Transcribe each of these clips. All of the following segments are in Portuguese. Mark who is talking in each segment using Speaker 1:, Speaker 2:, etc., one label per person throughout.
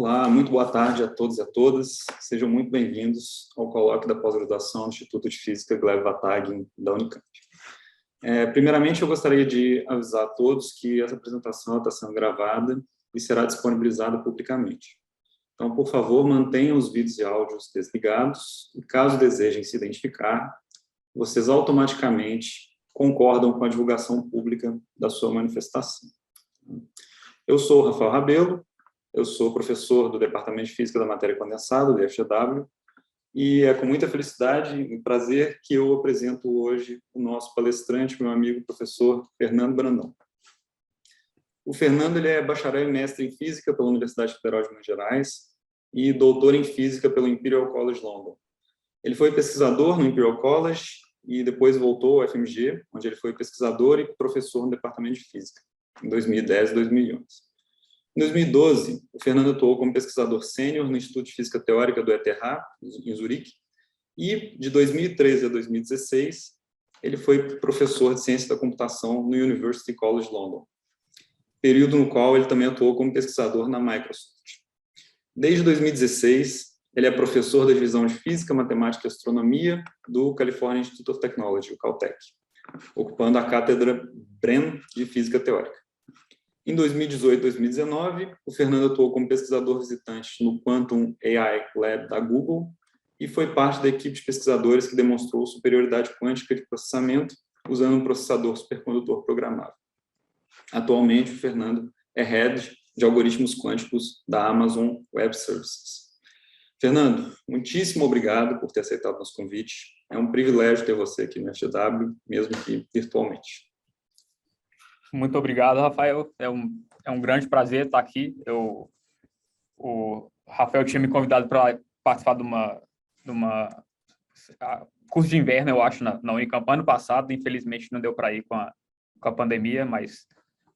Speaker 1: Olá, muito boa tarde a todos e a todas. Sejam muito bem-vindos ao colóquio da pós-graduação do Instituto de Física Gleb Vatagem, da Unicamp. Primeiramente, eu gostaria de avisar a todos que essa apresentação está sendo gravada e será disponibilizada publicamente. Então, por favor, mantenham os vídeos e áudios desligados e, caso desejem se identificar, vocês automaticamente concordam com a divulgação pública da sua manifestação. Eu sou o Rafael Rabelo, eu sou professor do Departamento de Física da Matéria Condensada, do IFGW, e é com muita felicidade e prazer que eu apresento hoje o nosso palestrante, meu amigo professor Fernando Brandão. O Fernando ele é bacharel e mestre em Física pela Universidade Federal de Minas Gerais e doutor em Física pelo Imperial College London. Ele foi pesquisador no Imperial College e depois voltou ao FMG, onde ele foi pesquisador e professor no Departamento de Física, em 2010 e 2011. Em 2012, o Fernando atuou como pesquisador sênior no Instituto de Física Teórica do ETH, em Zurique, e de 2013 a 2016, ele foi professor de Ciência da Computação no University College London, período no qual ele também atuou como pesquisador na Microsoft. Desde 2016, ele é professor da Divisão de Física, Matemática e Astronomia do California Institute of Technology, o Caltech, ocupando a cátedra Bren de Física Teórica. Em 2018 e 2019, o Fernando atuou como pesquisador visitante no Quantum AI Lab da Google e foi parte da equipe de pesquisadores que demonstrou superioridade quântica de processamento usando um processador supercondutor programável. Atualmente, o Fernando é Head de Algoritmos Quânticos da Amazon Web Services. Fernando, muitíssimo obrigado por ter aceitado nosso convite. É um privilégio ter você aqui no FGW, mesmo que virtualmente.
Speaker 2: Muito obrigado, Rafael. É um grande prazer estar aqui. O Rafael tinha me convidado para participar de uma curso de inverno, eu acho, na Unicamp ano passado. Infelizmente, não deu para ir com a pandemia, mas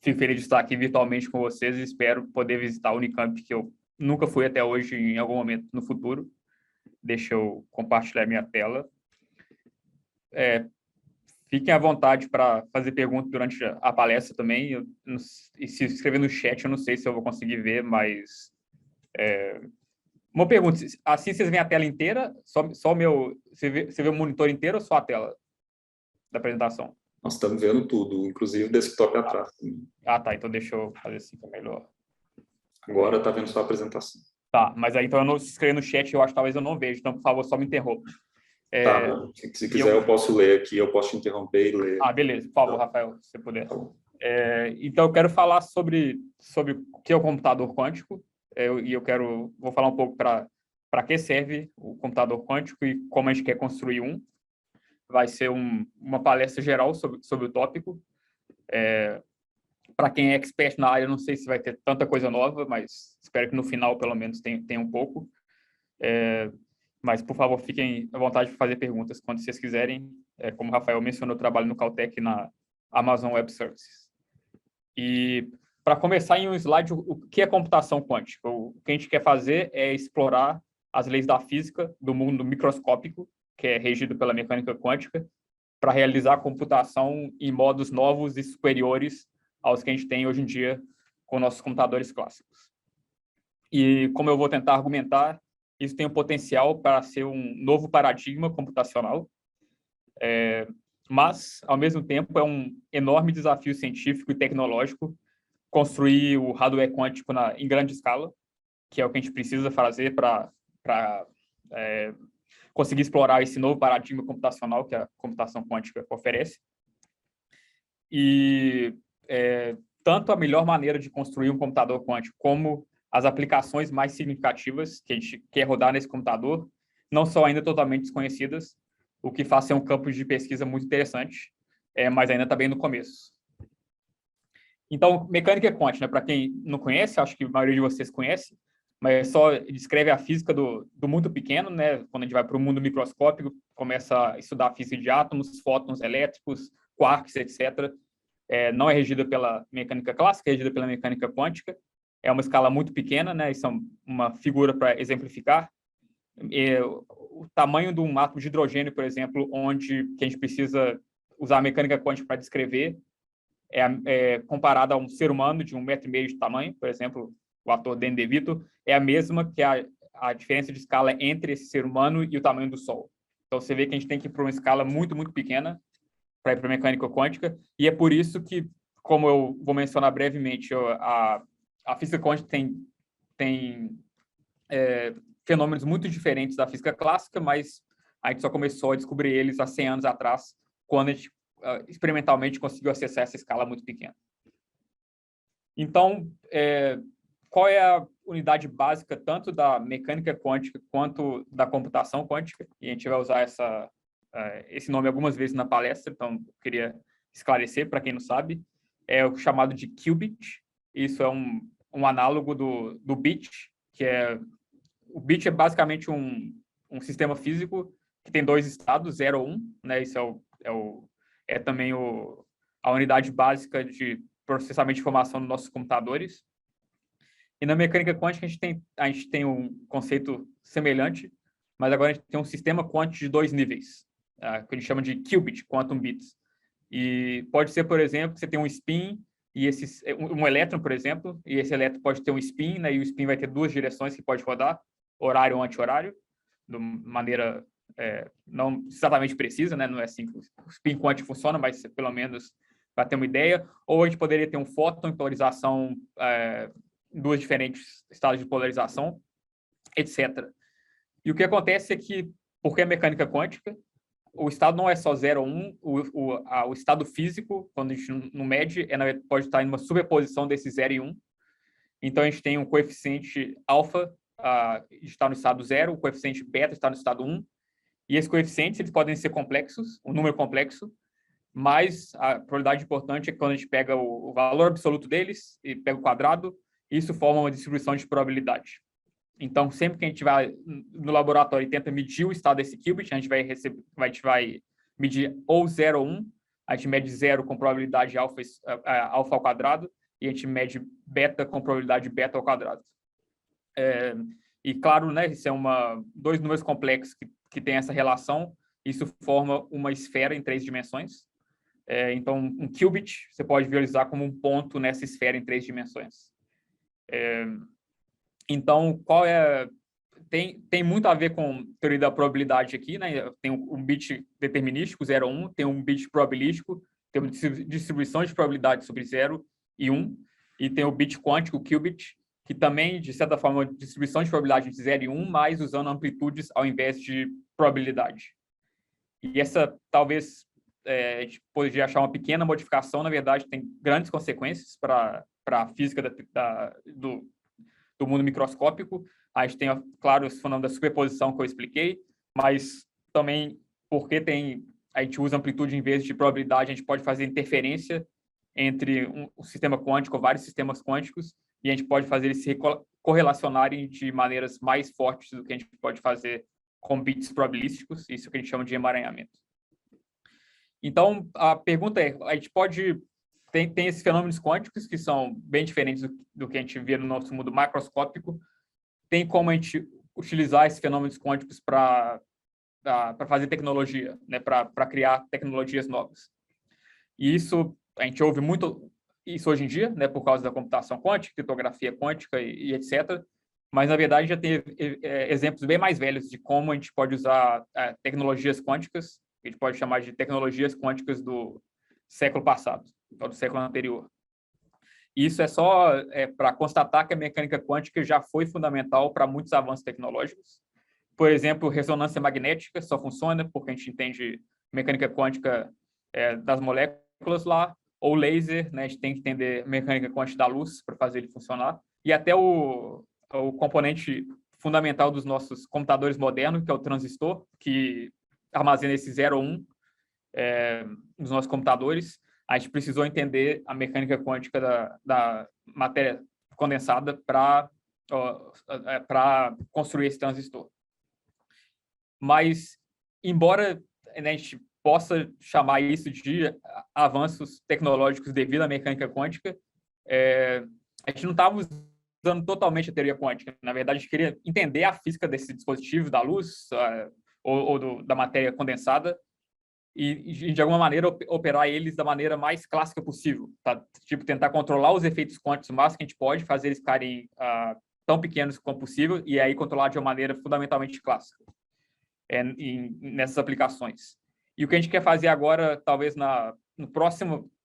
Speaker 2: fico feliz de estar aqui virtualmente com vocês e espero poder visitar a Unicamp, que eu nunca fui até hoje, em algum momento no futuro. Deixa eu compartilhar minha tela. Fiquem à vontade para fazer perguntas durante a palestra também. E se inscrever no chat, eu não sei se eu vou conseguir ver, mas... Uma pergunta, assim vocês veem a tela inteira? Só o meu... Você vê o monitor inteiro ou só a tela da apresentação?
Speaker 1: Nós estamos vendo tudo, inclusive o desktop atrás.
Speaker 2: Tá. Então deixa eu fazer assim que é melhor.
Speaker 1: Agora está vendo só a apresentação.
Speaker 2: Tá, mas aí então eu não se inscrever no chat, eu acho que talvez eu não vejo. Então, por favor, só me interrompa.
Speaker 1: Tá, se quiser eu posso ler aqui, eu posso te interromper e ler.
Speaker 2: Beleza, por favor, Rafael, se você puder. Então, eu quero falar sobre o que é o computador quântico, e vou falar um pouco para que serve o computador quântico e como a gente quer construir um. Vai ser uma palestra geral sobre o tópico. Para quem é expert na área, eu não sei se vai ter tanta coisa nova, mas espero que no final, pelo menos, tenha um pouco. Mas, por favor, fiquem à vontade de fazer perguntas quando vocês quiserem. Como o Rafael mencionou, eu trabalho no Caltech na Amazon Web Services. E, para começar em um slide, o que é computação quântica? O que a gente quer fazer é explorar as leis da física do mundo microscópico, que é regido pela mecânica quântica, para realizar a computação em modos novos e superiores aos que a gente tem hoje em dia com nossos computadores clássicos. E, como eu vou tentar argumentar, isso tem o potencial para ser um novo paradigma computacional, mas, ao mesmo tempo, é um enorme desafio científico e tecnológico construir o hardware quântico em grande escala, que é o que a gente precisa fazer para conseguir explorar esse novo paradigma computacional que a computação quântica oferece. E tanto a melhor maneira de construir um computador quântico como as aplicações mais significativas que a gente quer rodar nesse computador não são ainda totalmente desconhecidas, o que faz ser um campo de pesquisa muito interessante, mas ainda está bem no começo. Então, mecânica quântica, para quem não conhece, acho que a maioria de vocês conhece, mas só descreve a física do mundo pequeno, né? Quando a gente vai para o mundo microscópico, começa a estudar a física de átomos, fótons elétricos, quarks, etc. Não é regida pela mecânica clássica, é regida pela mecânica quântica. É uma escala muito pequena, né? Isso é uma figura para exemplificar. O tamanho de um átomo de hidrogênio, por exemplo, que a gente precisa usar a mecânica quântica para descrever, comparado a um ser humano de 1,5 metro de tamanho, por exemplo, o ator Danny DeVito, é a mesma que a diferença de escala entre esse ser humano e o tamanho do Sol. Então, você vê que a gente tem que ir para uma escala muito, muito pequena para ir para a mecânica quântica, e é por isso que, como eu vou mencionar brevemente, a física quântica tem fenômenos muito diferentes da física clássica, mas a gente só começou a descobrir eles há 100 anos atrás, quando a gente experimentalmente conseguiu acessar essa escala muito pequena. Então, qual é a unidade básica tanto da mecânica quântica quanto da computação quântica? E a gente vai usar esse nome algumas vezes na palestra, então eu queria esclarecer para quem não sabe. É o chamado de qubit. Isso é um análogo do bit, o bit é basicamente um sistema físico que tem 2 estados, 0 ou 1, né? Isso é também a unidade básica de processamento de informação nos nossos computadores. E na mecânica quântica a gente tem um conceito semelhante, mas agora a gente tem um sistema quântico de 2 níveis, que a gente chama de qubit, quantum bits. E pode ser, por exemplo, que você tem um spin e um elétron, por exemplo, e esse elétron pode ter um spin, né, e o spin vai ter 2 direções que pode rodar, horário ou anti-horário, de maneira não exatamente precisa, né, não é assim que o spin quântico funciona, mas pelo menos para ter uma ideia. Ou a gente poderia ter um fóton em polarização, em 2 diferentes estados de polarização, etc. E o que acontece é que, porque é mecânica quântica, o estado não é só 0 ou 1, o estado físico, quando a gente não mede, pode estar em uma superposição desses 0 e 1. Então, a gente tem um coeficiente alfa, está no estado 0, o coeficiente beta está no estado 1, e esses coeficientes eles podem ser complexos, um número complexo, mas a probabilidade importante é que quando a gente pega o valor absoluto deles e pega o quadrado, isso forma uma distribuição de probabilidade. Então, sempre que a gente vai no laboratório e tenta medir o estado desse qubit, a gente vai medir ou 0 ou 1, a gente mede 0 com probabilidade alfa ao quadrado, e a gente mede beta com probabilidade beta ao quadrado. E claro, né, isso é 2 números complexos que tem essa relação, isso forma uma esfera em 3 dimensões. Então, um qubit você pode visualizar como um ponto nessa esfera em 3 dimensões. Então, tem muito a ver com teoria da probabilidade aqui, né? Tem um bit determinístico, 0 ou 1, tem um bit probabilístico, tem uma distribuição de probabilidade sobre 0 e 1, e tem o bit quântico, o qubit, que também, de certa forma, é uma distribuição de probabilidade entre 0 e 1, mas usando amplitudes ao invés de probabilidade. E essa, talvez, a gente poderia achar uma pequena modificação, na verdade, tem grandes consequências para a física do mundo microscópico. A gente tem, claro, esse fenômeno da superposição que eu expliquei, mas também porque a gente usa amplitude em vez de probabilidade, a gente pode fazer interferência entre um sistema quântico, vários sistemas quânticos, e a gente pode fazer eles se correlacionarem de maneiras mais fortes do que a gente pode fazer com bits probabilísticos, isso que a gente chama de emaranhamento. Então, a pergunta é, a gente pode... Tem esses fenômenos quânticos que são bem diferentes do que a gente vê no nosso mundo macroscópico. Tem como a gente utilizar esses fenômenos quânticos para fazer tecnologia, né, para criar tecnologias novas. E isso, a gente ouve muito isso hoje em dia, né, por causa da computação quântica, criptografia quântica e etc. Mas, na verdade, já tem exemplos bem mais velhos de como a gente pode usar tecnologias quânticas, que a gente pode chamar de tecnologias quânticas do século passado, ou do século anterior. E isso é só para constatar que a mecânica quântica já foi fundamental para muitos avanços tecnológicos. Por exemplo, ressonância magnética só funciona porque a gente entende mecânica quântica das moléculas lá, ou laser, né, a gente tem que entender mecânica quântica da luz para fazer ele funcionar. E até o componente fundamental dos nossos computadores modernos, que é o transistor, que armazena esse 0 ou 1 nos nossos computadores. A gente precisou entender a mecânica quântica da matéria condensada para construir esse transistor. Mas, embora, né, a gente possa chamar isso de avanços tecnológicos devido à mecânica quântica, a gente não estava usando totalmente a teoria quântica. Na verdade, a gente queria entender a física desse dispositivo, da luz ou da matéria condensada, e de alguma maneira, operar eles da maneira mais clássica possível. Tá? Tipo, tentar controlar os efeitos quânticos o máximo que a gente pode, fazer eles ficarem tão pequenos como possível, e aí controlar de uma maneira fundamentalmente clássica nessas aplicações. E o que a gente quer fazer agora, talvez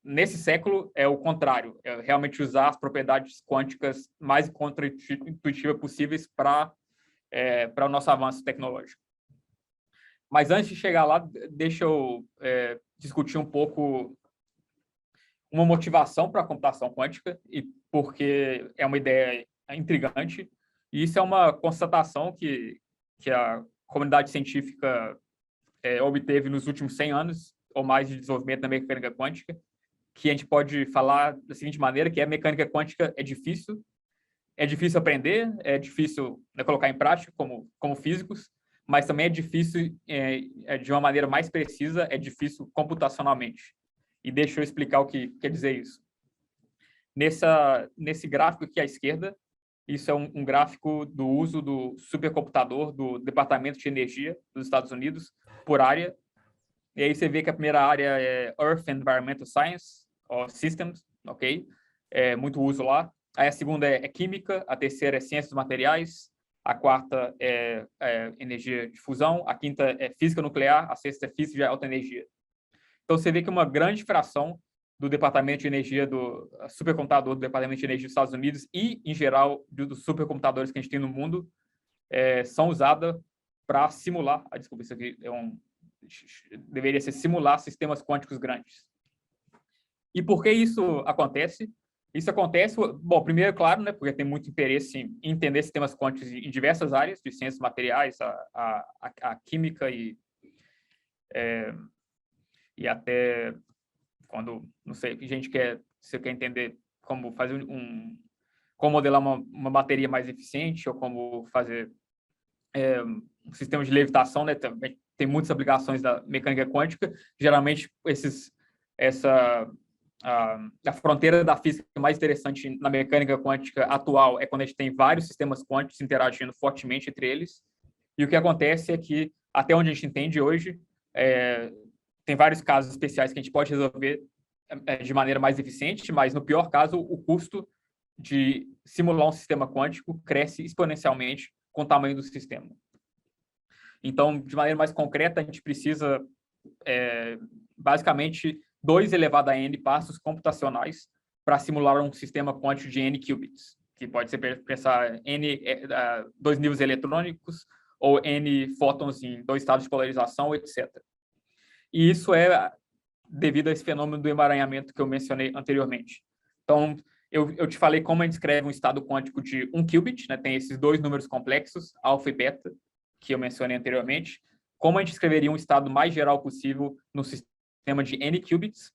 Speaker 2: nesse século, é o contrário, é realmente usar as propriedades quânticas mais contra-intuitivas possíveis para o nosso avanço tecnológico. Mas antes de chegar lá, deixa eu discutir um pouco uma motivação para a computação quântica, e porque é uma ideia intrigante, e isso é uma constatação que a comunidade científica obteve nos últimos 100 anos ou mais de desenvolvimento da mecânica quântica, que a gente pode falar da seguinte maneira, que a mecânica quântica é difícil aprender, é difícil colocar em prática como físicos, mas também é difícil, de uma maneira mais precisa, é difícil computacionalmente. E deixa eu explicar o que quer dizer isso. Nesse gráfico aqui à esquerda, isso é um gráfico do uso do supercomputador do Departamento de Energia dos Estados Unidos por área. E aí você vê que a primeira área é Earth Environmental Science, ou Systems, ok? Muito uso lá. Aí a segunda é Química, a terceira é Ciências dos Materiais, a quarta é Energia de Fusão, a quinta é Física Nuclear, a sexta é Física de Alta Energia. Então você vê que uma grande fração do Departamento de Energia, do supercomputador do Departamento de Energia dos Estados Unidos e, em geral, dos supercomputadores que a gente tem no mundo, são usadas para simular, desculpa, isso aqui deveria ser simular sistemas quânticos grandes. E por que isso acontece? Isso acontece, bom, primeiro, claro, né, porque tem muito interesse em entender sistemas quânticos em diversas áreas, de ciências materiais, a química e até quando, não sei, você quer entender como fazer como modelar uma bateria mais eficiente ou como fazer um sistema de levitação, né, também tem muitas aplicações da mecânica quântica, geralmente a fronteira da física mais interessante na mecânica quântica atual é quando a gente tem vários sistemas quânticos interagindo fortemente entre eles, e o que acontece é que, até onde a gente entende hoje, tem vários casos especiais que a gente pode resolver de maneira mais eficiente, mas, no pior caso, o custo de simular um sistema quântico cresce exponencialmente com o tamanho do sistema. Então, de maneira mais concreta, a gente precisa, basicamente, 2 elevado a n passos computacionais para simular um sistema quântico de n qubits, que pode ser pensar n 2 níveis eletrônicos ou n fótons em 2 estados de polarização, etc. E isso é devido a esse fenômeno do emaranhamento que eu mencionei anteriormente. Então, eu te falei como a gente escreve um estado quântico de 1 qubit, né? Tem esses 2 números complexos, alfa e beta, que eu mencionei anteriormente. Como a gente escreveria um estado mais geral possível no sistema de n qubits?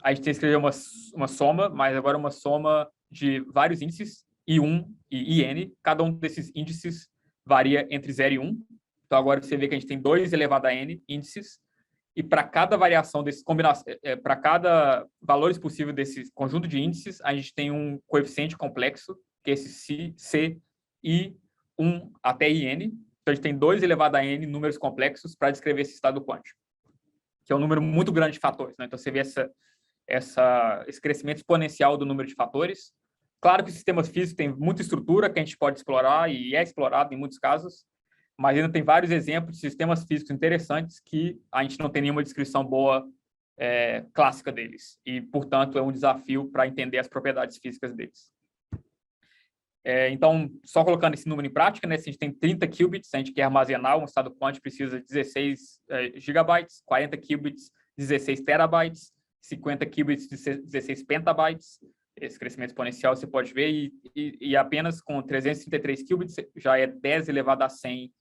Speaker 2: A gente tem que escrever uma soma, mas agora uma soma de vários índices, I1 e IN. Cada um desses índices varia entre 0 e 1. Então, agora você vê que a gente tem 2 elevado a n índices, e para cada variação desses para cada valores possível desse conjunto de índices, a gente tem um coeficiente complexo, que é esse C, I, 1 até IN. Então, a gente tem 2 elevado a n números complexos para descrever esse estado quântico, que é um número muito grande de fatores, né? Então, você vê esse crescimento exponencial do número de fatores. Claro que os sistemas físicos têm muita estrutura que a gente pode explorar, e é explorado em muitos casos, mas ainda tem vários exemplos de sistemas físicos interessantes que a gente não tem nenhuma descrição boa clássica deles. E, portanto, é um desafio para entender as propriedades físicas deles. Então, só colocando esse número em prática, né, se a gente tem 30 qubits, a gente quer armazenar um estado quântico, precisa de 16 gigabytes, 40 qubits, 16 terabytes, 50 qubits, 16 petabytes. Esse crescimento exponencial você pode ver, e apenas com 333 qubits já é 10 elevado a 100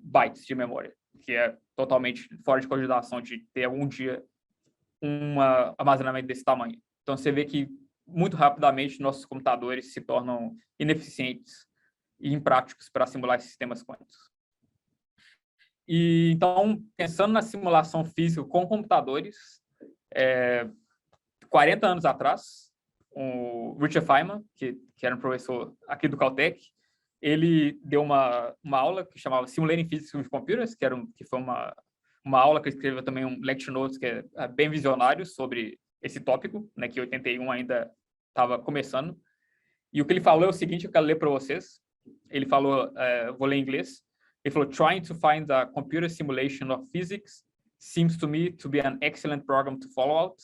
Speaker 2: bytes de memória, que é totalmente fora de cogitação de ter algum dia um armazenamento desse tamanho. Então, você vê que muito rapidamente nossos computadores se tornam ineficientes e impráticos para simular esses sistemas quânticos. E, então, pensando na simulação física com computadores, 40 anos atrás, o Richard Feynman, que era um professor aqui do Caltech, ele deu uma aula que chamava Simulating Physics with Computers, que foi uma uma aula que ele escreveu também, um lecture notes, que é bem visionário sobre esse tópico, né, que em 81 ainda estava começando. E o que ele falou é o seguinte, eu quero ler para vocês. Ele falou, vou ler em inglês. Ele falou, trying to find a computer simulation of physics seems to me to be an excellent program to follow out.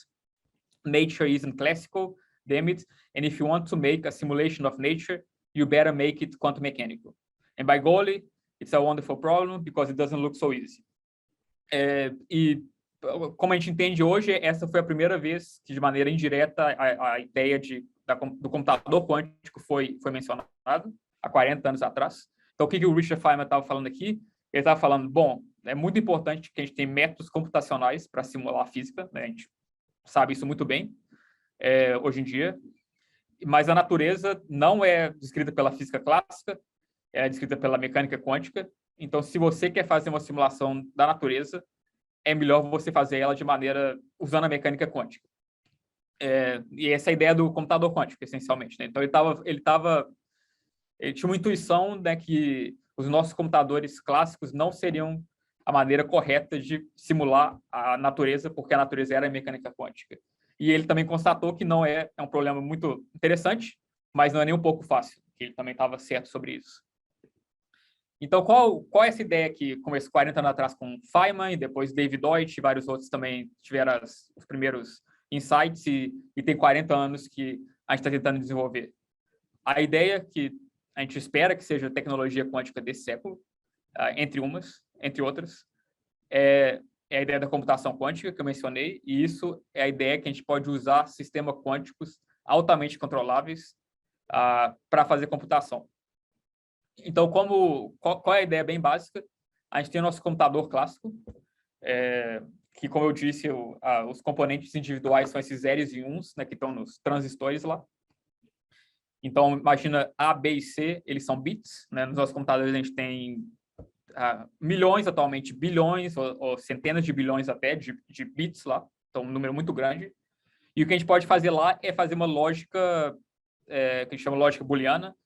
Speaker 2: Nature isn't classical, damn it. And if you want to make a simulation of nature, you better make it quantum mechanical. And by golly, it's a wonderful problem because it doesn't look so easy. E como a gente entende hoje, essa foi a primeira vez que, de maneira indireta, a ideia do computador quântico foi mencionado, há 40 anos atrás. Então, o que o Richard Feynman estava falando aqui? Ele estava falando, bom, é muito importante que a gente tenha métodos computacionais para simular a física, né? A gente sabe isso muito bem hoje em dia, mas a natureza não é descrita pela física clássica, é descrita pela mecânica quântica. Então, se você quer fazer uma simulação da natureza, é melhor você fazer ela de maneira usando a mecânica quântica. E essa é a ideia do computador quântico, essencialmente, né? Então, ele tinha uma intuição, né, que os nossos computadores clássicos não seriam a maneira correta de simular a natureza, porque a natureza era a mecânica quântica. E ele também constatou que não é um problema muito interessante, mas não é nem um pouco fácil, que ele também estava certo sobre isso. Então, qual é essa ideia que começou 40 anos atrás com Feynman, e depois David Deutsch e vários outros também tiveram os primeiros insights, e tem 40 anos que a gente está tentando desenvolver? A ideia que a gente espera que seja a tecnologia quântica desse século, entre outras, é a ideia da computação quântica, que eu mencionei, e isso é a ideia que a gente pode usar sistemas quânticos altamente controláveis para fazer computação. Então, qual é a ideia bem básica? A gente tem o nosso computador clássico, que, como eu disse, os componentes individuais são esses zeros e uns, né, que estão nos transistores lá. Então, imagina A, B e C, eles são bits, né? Nos nossos computadores a gente tem milhões atualmente, bilhões ou centenas de bilhões até de bits lá, então um número muito grande. E o que a gente pode fazer lá é fazer uma lógica, que a gente chama lógica booleana,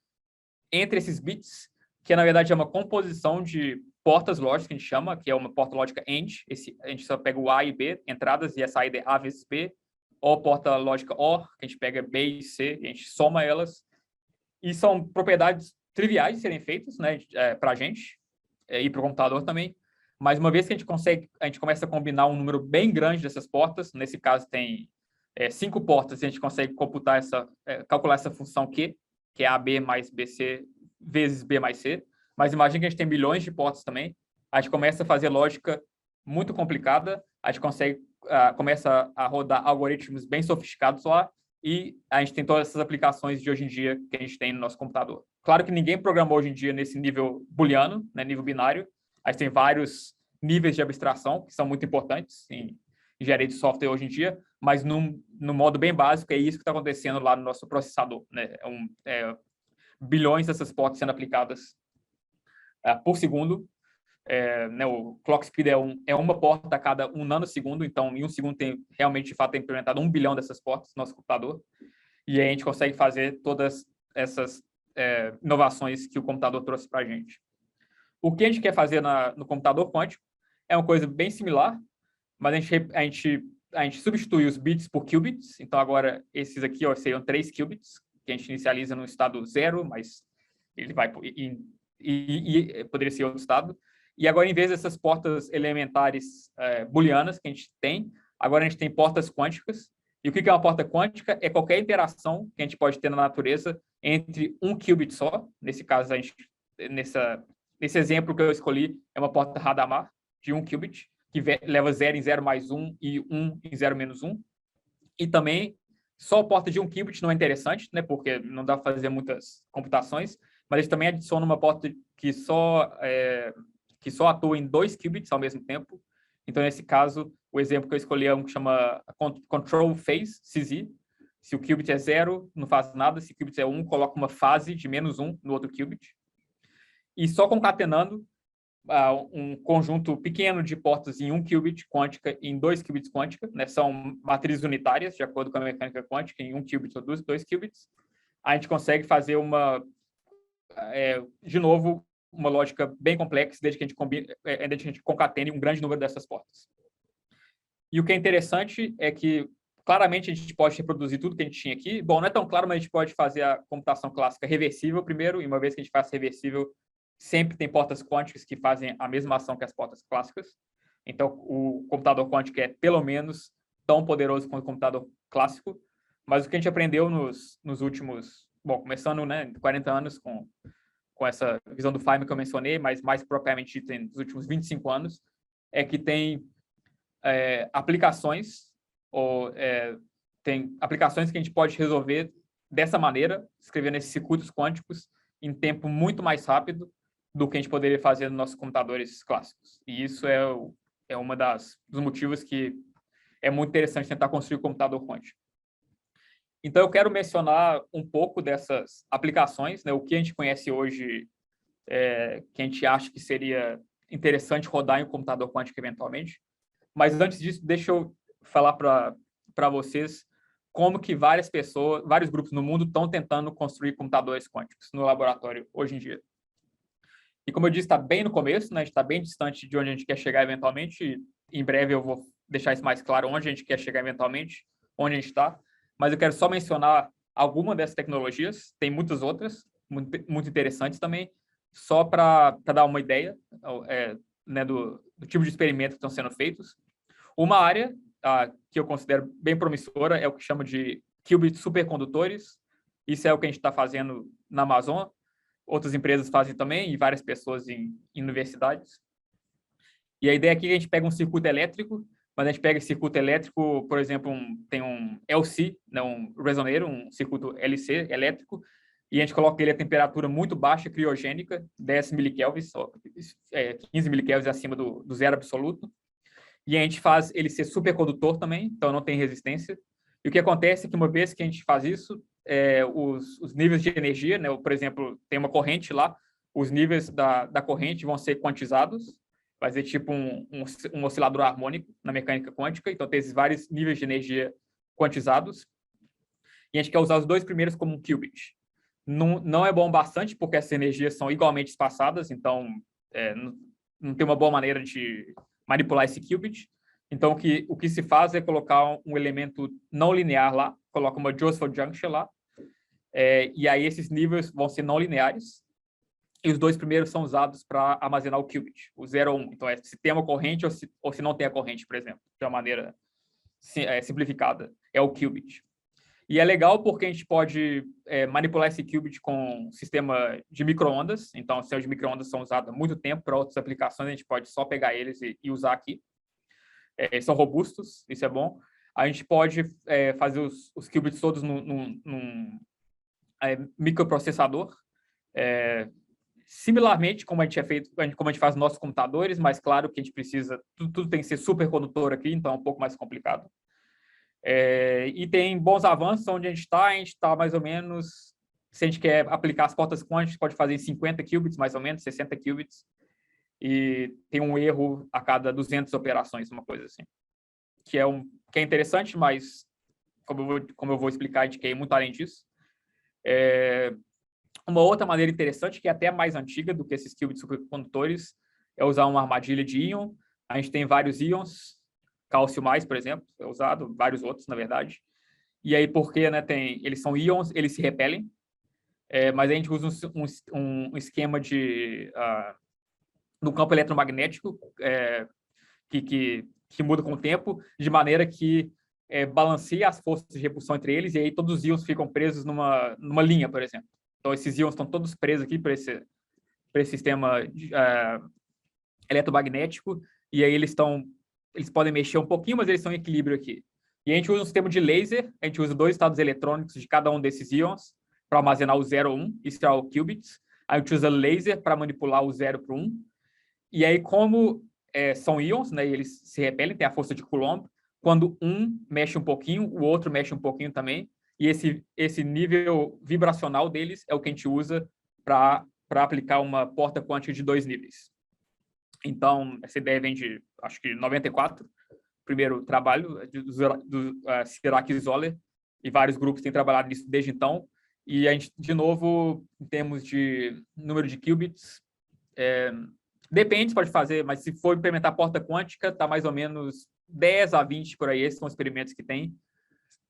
Speaker 2: entre esses bits, que na verdade é uma composição de portas lógicas, que a gente chama, que é uma porta lógica AND, a gente só pega o A e B, entradas, e a saída é A vezes B, ou porta lógica OR, que a gente pega B e C, e a gente soma elas, e são propriedades triviais de serem feitas, né, para a gente, e para o computador também, mas uma vez que a gente começa a combinar um número bem grande dessas portas, nesse caso tem 5 portas, e a gente consegue calcular essa função Q, que é AB mais BC vezes B mais C, mas imagina que a gente tem milhões de portas também, a gente começa a fazer lógica muito complicada, a gente começa a rodar algoritmos bem sofisticados lá, e a gente tem todas essas aplicações de hoje em dia que a gente tem no nosso computador. Claro que ninguém programou hoje em dia nesse nível booleano, né, nível binário, a gente tem vários níveis de abstração que são muito importantes em engenharia de software hoje em dia, mas no modo bem básico é isso que está acontecendo lá no nosso processador, né? Bilhões dessas portas sendo aplicadas por segundo, né? O clock speed é uma porta a cada 1 nanosegundo, então em 1 segundo tem realmente de fato implementado 1 bilhão dessas portas no nosso computador, e aí a gente consegue fazer todas essas inovações que o computador trouxe para a gente. O que a gente quer fazer no computador quântico é uma coisa bem similar, mas a gente substitui os bits por qubits. Então, agora, esses aqui seriam 3 qubits, que a gente inicializa no estado 0, mas ele vai... E poderia ser outro estado. E agora, em vez dessas portas elementares booleanas que a gente tem, agora a gente tem portas quânticas. E o que é uma porta quântica? É qualquer interação que a gente pode ter na natureza entre um qubit só. Nesse caso, nesse exemplo que eu escolhi, é uma porta Hadamard de 1 qubit, que leva 0 em 0 mais 1 e 1 em 0 menos 1. E também, só a porta de 1 qubit não é interessante, né, porque não dá para fazer muitas computações, mas a gente também adiciona uma porta que só atua em 2 qubits ao mesmo tempo. Então, nesse caso, o exemplo que eu escolhi é um que chama Control Phase, CZ. Se o qubit é 0, não faz nada. Se o qubit é 1, coloca uma fase de menos 1 no outro qubit. E só concatenando um conjunto pequeno de portas em 1 qubit quântica e em 2 qubits quântica, né? São matrizes unitárias, de acordo com a mecânica quântica, em 1 qubit ou 2 qubits. A gente consegue fazer de novo, uma lógica bem complexa, desde que a gente concatene um grande número dessas portas. E o que é interessante é que, claramente, a gente pode reproduzir tudo que a gente tinha aqui. Bom, não é tão claro, mas a gente pode fazer a computação clássica reversível primeiro, e uma vez que a gente faz reversível, sempre tem portas quânticas que fazem a mesma ação que as portas clássicas. Então, o computador quântico é, pelo menos, tão poderoso quanto o computador clássico. Mas o que a gente aprendeu nos últimos... Bom, começando, né, 40 anos com essa visão do Feynman que eu mencionei, mas mais propriamente dito nos últimos 25 anos, é que tem aplicações, tem aplicações que a gente pode resolver dessa maneira, escrevendo esses circuitos quânticos em tempo muito mais rápido do que a gente poderia fazer nos nossos computadores clássicos. E isso é uma dos motivos que é muito interessante tentar construir o computador quântico. Então, eu quero mencionar um pouco dessas aplicações, né, o que a gente conhece hoje, que a gente acha que seria interessante rodar em um computador quântico eventualmente. Mas, antes disso, deixa eu falar para vocês como que vários grupos no mundo estão tentando construir computadores quânticos no laboratório hoje em dia. E, como eu disse, está bem no começo, né, a gente está bem distante de onde a gente quer chegar eventualmente. E, em breve eu vou deixar isso mais claro, onde a gente quer chegar eventualmente, onde a gente está. Mas eu quero só mencionar alguma dessas tecnologias, tem muitas outras, muito interessantes também, só para dar uma ideia né, do tipo de experimento que estão sendo feitos. Uma área que eu considero bem promissora é o que chama de qubits supercondutores. Isso é o que a gente está fazendo na Amazon. Outras empresas fazem também, e várias pessoas em universidades. E a ideia aqui é que a gente pega um circuito elétrico, mas a gente pega esse circuito elétrico, por exemplo, tem um LC, né, um resoneiro, um circuito LC elétrico, e a gente coloca ele a temperatura muito baixa, criogênica, 10 milikelvins, 15 milikelvins acima do zero absoluto. E a gente faz ele ser supercondutor também, então não tem resistência. E o que acontece é que uma vez que a gente faz isso, os níveis de energia, né, por exemplo, tem uma corrente lá, os níveis da corrente vão ser quantizados, vai ser tipo um oscilador harmônico na mecânica quântica, então tem esses vários níveis de energia quantizados, e a gente quer usar os dois primeiros como um qubit. Não é bom bastante, porque essas energias são igualmente espaçadas, então não tem uma boa maneira de manipular esse qubit. Então, o que se faz é colocar um elemento não linear lá, coloca uma Joseph junction lá, e aí esses níveis vão ser não lineares, e os dois primeiros são usados para armazenar o qubit, o 0 ou 1. Então, se tem uma corrente ou se não tem a corrente, por exemplo, de uma maneira simplificada, é o qubit. E é legal porque a gente pode manipular esse qubit com um sistema de micro-ondas. Então, os sistemas de micro-ondas são usados há muito tempo para outras aplicações, a gente pode só pegar eles e usar aqui. Eles são robustos, isso é bom. A gente pode fazer os qubits todos num microprocessador, similarmente como a gente faz nos nossos computadores, mas claro que a gente precisa, tudo tem que ser supercondutor aqui, então é um pouco mais complicado. E tem bons avanços onde a gente está mais ou menos, se a gente quer aplicar as portas quânticas, pode fazer em 50 qubits, mais ou menos, 60 qubits, e tem um erro a cada 200 operações, uma coisa assim, que é interessante, mas como eu vou explicar, a gente quer ir muito além disso. Uma outra maneira interessante, que é até mais antiga do que esses qubits supercondutores, é usar uma armadilha de íon. A gente tem vários íons, cálcio mais, por exemplo, é usado, vários outros, na verdade. E aí, porque né, eles são íons, eles se repelem, mas a gente usa um esquema no campo eletromagnético que muda com o tempo, de maneira que balanceia as forças de repulsão entre eles, e aí todos os íons ficam presos numa linha, por exemplo. Então, esses íons estão todos presos aqui para esse sistema eletromagnético, e aí eles podem mexer um pouquinho, mas eles estão em equilíbrio aqui. E a gente usa um sistema de laser, a gente usa 2 estados eletrônicos de cada um desses íons para armazenar o 0 ou 1, isso é o qubits. A gente usa laser para manipular o 0 para o 1. E aí, como são íons, né, e eles se repelem, tem a força de Coulomb, quando um mexe um pouquinho, o outro mexe um pouquinho também, e esse nível vibracional deles é o que a gente usa para aplicar uma porta quântica de 2 níveis. Então, essa ideia vem de, acho que, 94, primeiro trabalho do Cirac Zoller, e vários grupos têm trabalhado nisso desde então. E a gente, de novo, em termos de número de qubits, Depende, pode fazer, mas se for implementar porta quântica, está mais ou menos 10 a 20 por aí, esses são os experimentos que tem.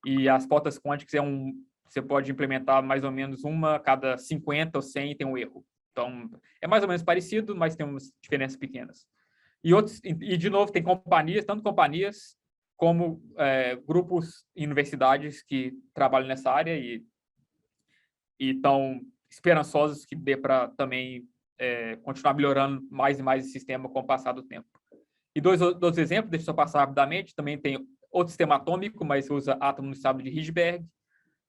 Speaker 2: E as portas quânticas você pode implementar mais ou menos uma a cada 50 ou 100 e tem um erro. Então, é mais ou menos parecido, mas tem umas diferenças pequenas. E de novo, tem companhias, tanto companhias como grupos e universidades que trabalham nessa área e estão esperançosos que dê para também continuar melhorando mais e mais esse sistema com o passar do tempo. E dois exemplos, deixa eu só passar rapidamente, também tem outro sistema atômico, mas você usa átomo no estado de Rydberg,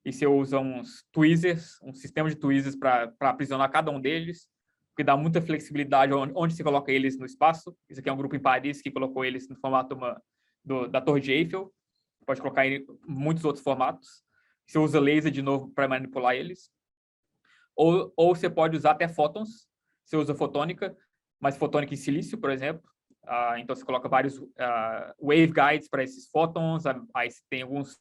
Speaker 2: e você usa uns tweezers, um sistema de tweezers para aprisionar cada um deles, que dá muita flexibilidade onde você coloca eles no espaço. Isso aqui é um grupo em Paris que colocou eles no formato da Torre de Eiffel, pode colocar em muitos outros formatos. Você usa laser de novo para manipular eles. Ou você pode usar até fótons, você usa fotônica, mas fotônica em silício, por exemplo. Então, você coloca vários waveguides para esses fótons, aí você tem alguns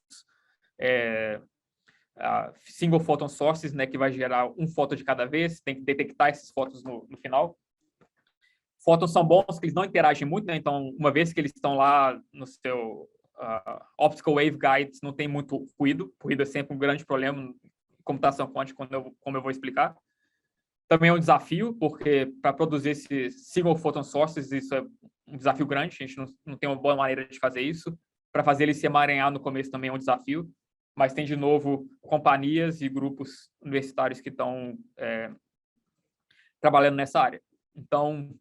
Speaker 2: single photon sources, né, que vai gerar um fóton de cada vez, tem que detectar esses fótons no final. Fótons são bons, porque eles não interagem muito, né, então, uma vez que eles estão lá no seu optical waveguides, não tem muito ruído. Ruído é sempre um grande problema em computação quântica, como eu vou explicar. Também é um desafio, porque para produzir esses single photon sources, isso é um desafio grande, a gente não tem uma boa maneira de fazer isso. Para fazer ele se emaranhar no começo também é um desafio, mas tem, de novo, companhias e grupos universitários que estão trabalhando nessa área. Então,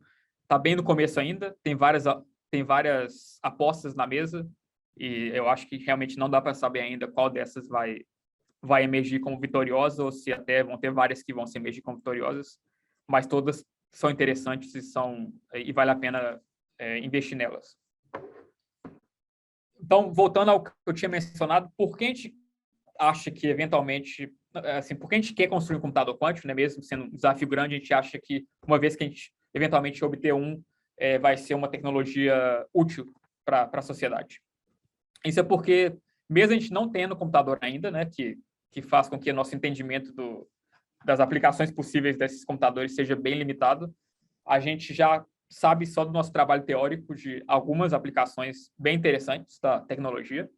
Speaker 2: está bem no começo ainda, tem várias apostas na mesa, e eu acho que realmente não dá para saber ainda qual dessas vai emergir como vitoriosa, ou se até vão ter várias que vão se emergir como vitoriosas, mas todas são interessantes e vale a pena investir nelas. Então, voltando ao que eu tinha mencionado, por que a gente acha que, eventualmente, assim, por que a gente quer construir um computador quântico, né? Mesmo sendo um desafio grande, a gente acha que, uma vez que a gente, eventualmente, obter vai ser uma tecnologia útil para a sociedade. Isso é porque, mesmo a gente não tendo computador ainda, né, que faz com que o nosso entendimento das aplicações possíveis desses computadores seja bem limitado, a gente já sabe só do nosso trabalho teórico de algumas aplicações bem interessantes da tecnologia.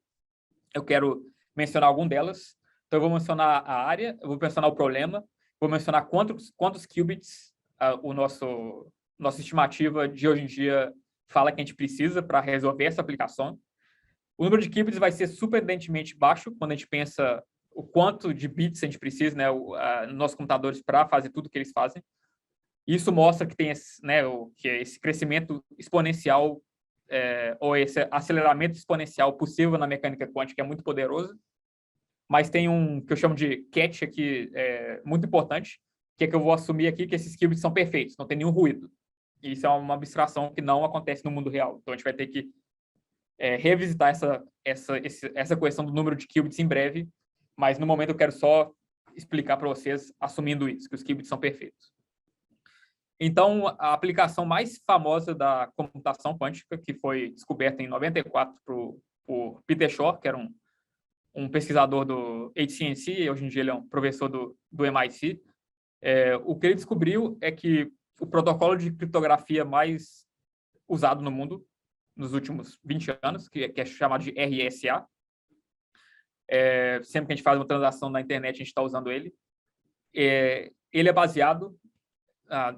Speaker 2: Eu quero mencionar algumas delas. Então, eu vou mencionar a área, eu vou mencionar o problema, vou mencionar quantos qubits nossa estimativa de hoje em dia fala que a gente precisa para resolver essa aplicação. O número de qubits vai ser surpreendentemente baixo quando a gente pensa o quanto de bits a gente precisa, né, nos nossos computadores para fazer tudo o que eles fazem. Isso mostra que tem esse crescimento exponencial ou esse aceleramento exponencial possível na mecânica quântica é muito poderoso. Mas tem um que eu chamo de catch aqui muito importante, que é que eu vou assumir aqui que esses qubits são perfeitos, não tem nenhum ruído. E isso é uma abstração que não acontece no mundo real. Então, a gente vai ter que revisitar essa questão do número de qubits em breve, mas no momento eu quero só explicar para vocês, assumindo isso, que os qubits são perfeitos. Então, a aplicação mais famosa da computação quântica, que foi descoberta em 94 por Peter Shor, que era um pesquisador do HCNC, hoje em dia ele é um professor do MIT. O que ele descobriu é que o protocolo de criptografia mais usado no mundo nos últimos 20 anos, que é chamado de RSA. Sempre que a gente faz uma transação na internet, a gente está usando ele. Ele é baseado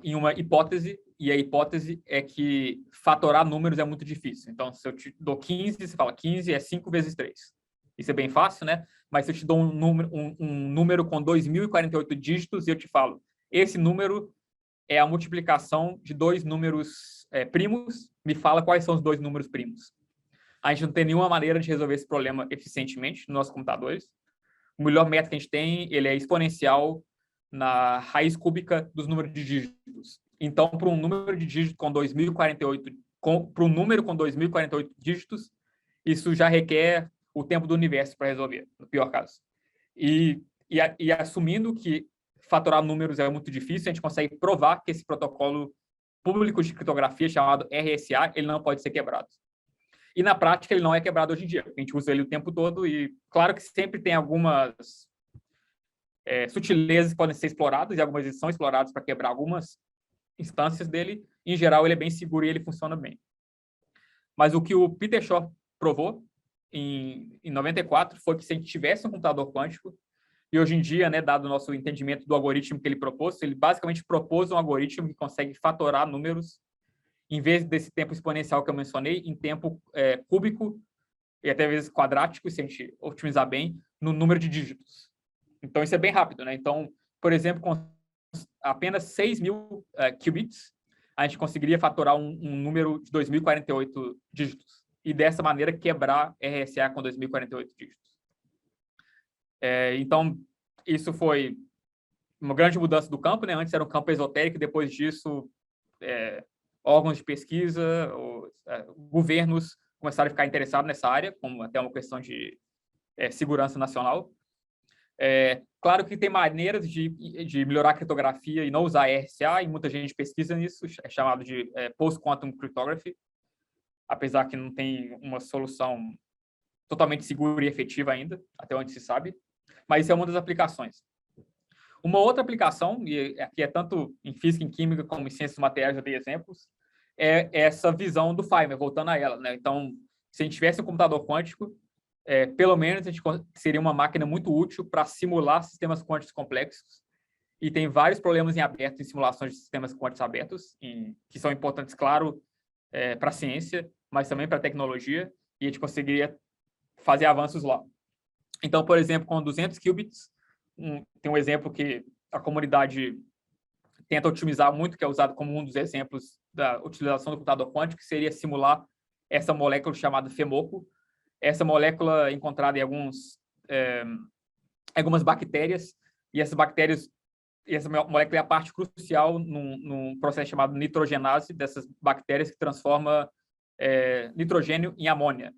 Speaker 2: em uma hipótese, e a hipótese é que fatorar números é muito difícil. Então, se eu te dou 15, você fala 15 é 5 vezes 3. Isso é bem fácil, né? Mas se eu te dou um número com 2.048 dígitos e eu te falo, esse número é a multiplicação de dois números primos, me fala quais são os dois números primos. A gente não tem nenhuma maneira de resolver esse problema eficientemente nos nossos computadores. O melhor método que a gente tem, ele é exponencial na raiz cúbica dos números de dígitos. Então, para um número de dígitos com 2.048, para um número com 2.048 dígitos, isso já requer o tempo do universo para resolver, no pior caso. E assumindo que fatorar números é muito difícil, a gente consegue provar que esse protocolo público de criptografia, chamado RSA, ele não pode ser quebrado. E, na prática, ele não é quebrado hoje em dia. A gente usa ele o tempo todo e, claro que sempre tem algumas sutilezas que podem ser exploradas, e algumas vezes são exploradas para quebrar algumas instâncias dele. Em geral, ele é bem seguro e ele funciona bem. Mas o que o Peter Shor provou em 94 foi que se a gente tivesse um computador quântico, e hoje em dia, né, dado o nosso entendimento do algoritmo que ele propôs, ele basicamente propôs um algoritmo que consegue fatorar números, em vez desse tempo exponencial que eu mencionei, em tempo cúbico e até vezes quadrático, se a gente otimizar bem, no número de dígitos. Então, isso é bem rápido, né? Então, por exemplo, com apenas 6.000 qubits, a gente conseguiria fatorar um número de 2.048 dígitos. E dessa maneira quebrar RSA com 2.048 dígitos. Então, isso foi uma grande mudança do campo, né? Antes era um campo esotérico, depois disso, órgãos de pesquisa, governos começaram a ficar interessados nessa área, como até uma questão de segurança nacional. Claro que tem maneiras de melhorar a criptografia e não usar RSA, e muita gente pesquisa nisso, é chamado de Post-Quantum Cryptography, apesar que não tem uma solução totalmente segura e efetiva ainda, até onde se sabe, mas isso é uma das aplicações. Uma outra aplicação, e aqui é tanto em física e química como em ciências materiais, eu dei exemplos, é essa visão do Feynman, voltando a ela, né? Então, se a gente tivesse um computador quântico, pelo menos a gente seria uma máquina muito útil para simular sistemas quânticos complexos, e tem vários problemas em aberto em simulações de sistemas quânticos abertos, que são importantes, claro, para a ciência, mas também para a tecnologia, e a gente conseguiria fazer avanços lá. Então, por exemplo, com 200 qubits, tem um exemplo que a comunidade tenta otimizar muito, que é usado como um dos exemplos da utilização do computador quântico, que seria simular essa molécula chamada FeMoco. Essa molécula é encontrada em algumas bactérias, e essas bactérias, essa molécula é a parte crucial num processo chamado nitrogenase dessas bactérias, que transforma nitrogênio em amônia.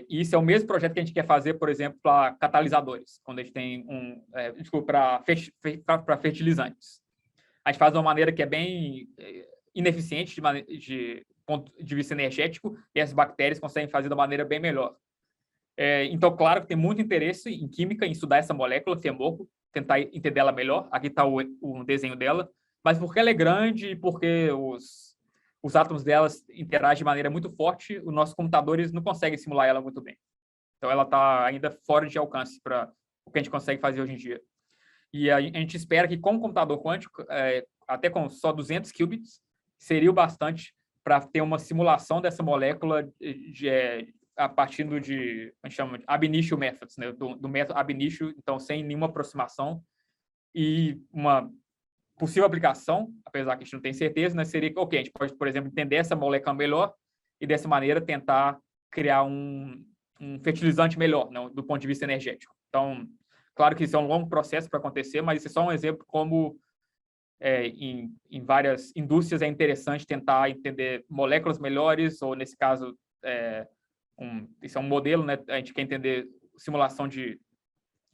Speaker 2: E isso é o mesmo projeto que a gente quer fazer, por exemplo, para catalisadores, quando a gente tem para fertilizantes. A gente faz de uma maneira que é bem ineficiente de ponto de vista energético, e as bactérias conseguem fazer de uma maneira bem melhor. Então, claro que tem muito interesse em química, em estudar essa molécula, FeMoco, tentar entender ela melhor. Aqui está o desenho dela, mas porque ela é grande e porque os átomos delas interagem de maneira muito forte, os nossos computadores não conseguem simular ela muito bem. Então, ela está ainda fora de alcance para o que a gente consegue fazer hoje em dia. E a gente espera que, com o computador quântico, até com só 200 qubits, seria o bastante para ter uma simulação dessa molécula a partir de, a gente chama de ab initio methods, né? do método ab initio, então sem nenhuma aproximação, e uma possível aplicação, apesar que a gente não tem certeza, né, seria que, a gente pode, por exemplo, entender essa molécula melhor e, dessa maneira, tentar criar um fertilizante melhor, né, do ponto de vista energético. Então, claro que isso é um longo processo para acontecer, mas isso é só um exemplo como em várias indústrias é interessante tentar entender moléculas melhores, ou, nesse caso, isso é um modelo, né, a gente quer entender simulação de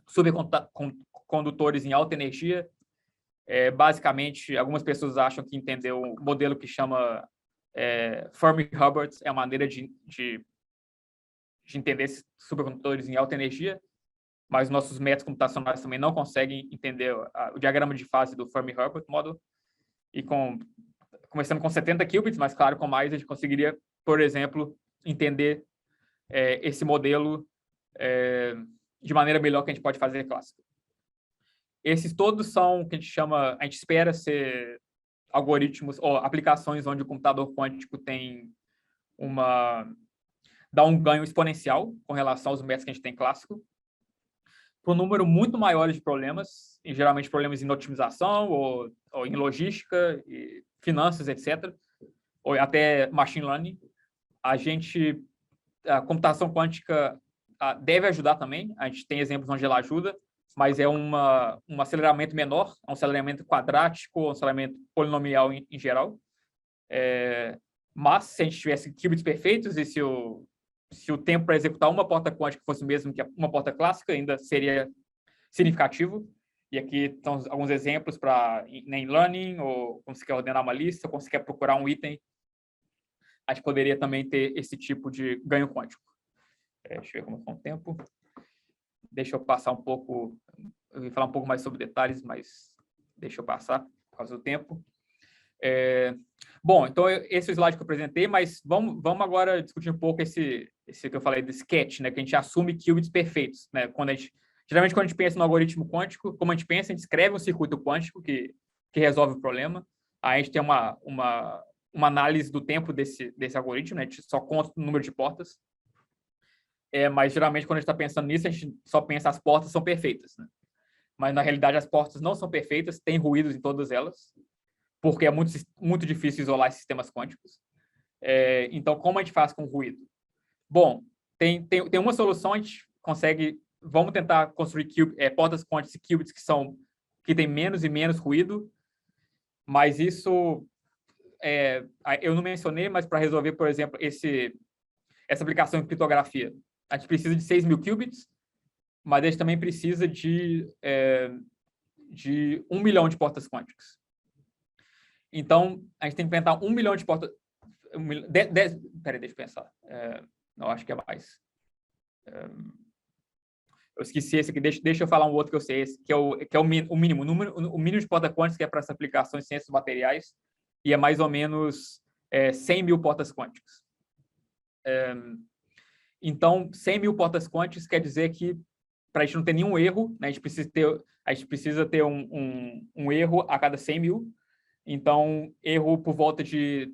Speaker 2: supercondutores em alta energia. Basicamente, algumas pessoas acham que entender um modelo que chama Fermi-Hubbard é a maneira de entender esses supercondutores em alta energia, mas nossos métodos computacionais também não conseguem entender o diagrama de fase do Fermi-Hubbard model. E começando com 70 qubits, mas claro, com mais a gente conseguiria, por exemplo, entender esse modelo de maneira melhor que a gente pode fazer clássico. Esses todos são o que a gente espera ser algoritmos ou aplicações onde o computador quântico dá um ganho exponencial com relação aos métodos que a gente tem clássico, para um número muito maior de problemas, e geralmente problemas em otimização ou em logística, e finanças, etc., ou até machine learning. A computação quântica deve ajudar também, a gente tem exemplos onde ela ajuda, mas é um aceleramento menor, um aceleramento quadrático, um aceleramento polinomial em geral. Mas, se a gente tivesse qubits perfeitos e se o tempo para executar uma porta quântica fosse o mesmo que uma porta clássica, ainda seria significativo. E aqui estão alguns exemplos para em learning, ou quando você quer ordenar uma lista, ou quando você quer procurar um item, a gente poderia também ter esse tipo de ganho quântico. Deixa eu ver como está o tempo. Deixa eu passar um pouco, eu ia falar um pouco mais sobre detalhes, mas deixa eu passar por causa do tempo. Bom, então esse é o slide que eu apresentei, mas vamos agora discutir um pouco esse que eu falei do sketch, né, que a gente assume qubits perfeitos, né? Geralmente quando a gente pensa no algoritmo quântico, como a gente pensa, a gente escreve um circuito quântico que resolve o problema. Aí a gente tem uma análise do tempo desse algoritmo, né? A gente só conta o número de portas. Mas geralmente quando a gente está pensando nisso, a gente só pensa as portas são perfeitas, né? Mas na realidade as portas não são perfeitas, tem ruídos em todas elas, porque é muito difícil isolar sistemas quânticos. Então, como a gente faz com ruído? Bom, tem uma solução, a gente consegue, vamos tentar construir portas quânticas e qubits que tem menos e menos ruído, mas isso, eu não mencionei, mas para resolver, por exemplo, essa aplicação em criptografia, a gente precisa de 6.000 qubits, mas a gente também precisa de 1 milhão de portas quânticas. Então, a gente tem que inventar 1 milhão de portas... Peraí, deixa eu pensar. Não, acho que é mais. Eu esqueci esse aqui. Deixa eu falar um outro que eu sei, esse, que é o mínimo. O mínimo de portas quânticas que é para essa aplicação em ciências materiais, e é mais ou menos 100.000 portas quânticas. Então, 100.000 portas quânticas quer dizer que, para a gente não ter nenhum erro, né, a gente precisa ter um erro a cada 100.000. Então, erro por volta de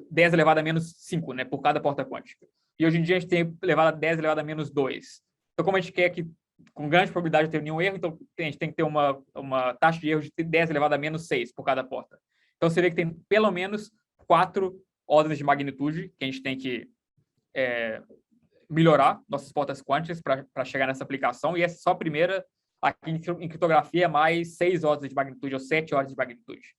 Speaker 2: 10 elevado a menos 5, né, por cada porta quântica. E hoje em dia a gente tem elevado a 10 elevado a menos 2. Então, como a gente quer que, com grande probabilidade de ter nenhum erro, então a gente tem que ter uma taxa de erro de 10 elevado a menos 6 por cada porta. Então, você vê que tem pelo menos 4 ordens de magnitude que a gente tem que melhorar nossas portas quânticas para chegar nessa aplicação. E essa é só a primeira. Aqui em criptografia é mais 6 ordens de magnitude ou 7 ordens de magnitude.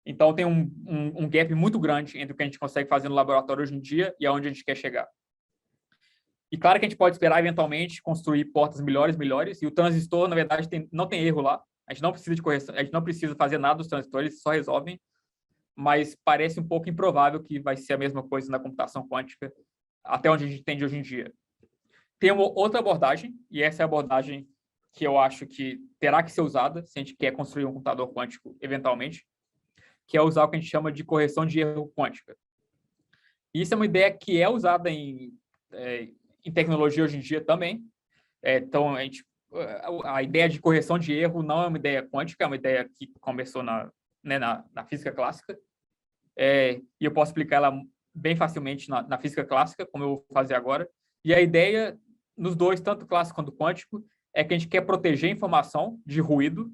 Speaker 2: Então, tem um gap muito grande entre o que a gente consegue fazer no laboratório hoje em dia e aonde a gente quer chegar. E claro que a gente pode esperar, eventualmente, construir portas melhores, e o transistor, na verdade, não tem erro lá. A gente não precisa de correção, a gente não precisa fazer nada dos transistores, só resolvem. Mas parece um pouco improvável que vai ser a mesma coisa na computação quântica, até onde a gente entende hoje em dia. Tem uma outra abordagem, e essa é a abordagem que eu acho que terá que ser usada se a gente quer construir um computador quântico, eventualmente, que é usar o que a gente chama de correção de erro quântica. Isso é uma ideia que é usada em tecnologia hoje em dia também. Então, a ideia de correção de erro não é uma ideia quântica, é uma ideia que começou na física clássica. E eu posso explicar ela bem facilmente na física clássica, como eu vou fazer agora. E a ideia, nos dois, tanto clássico quanto quântico, é que a gente quer proteger a informação de ruído,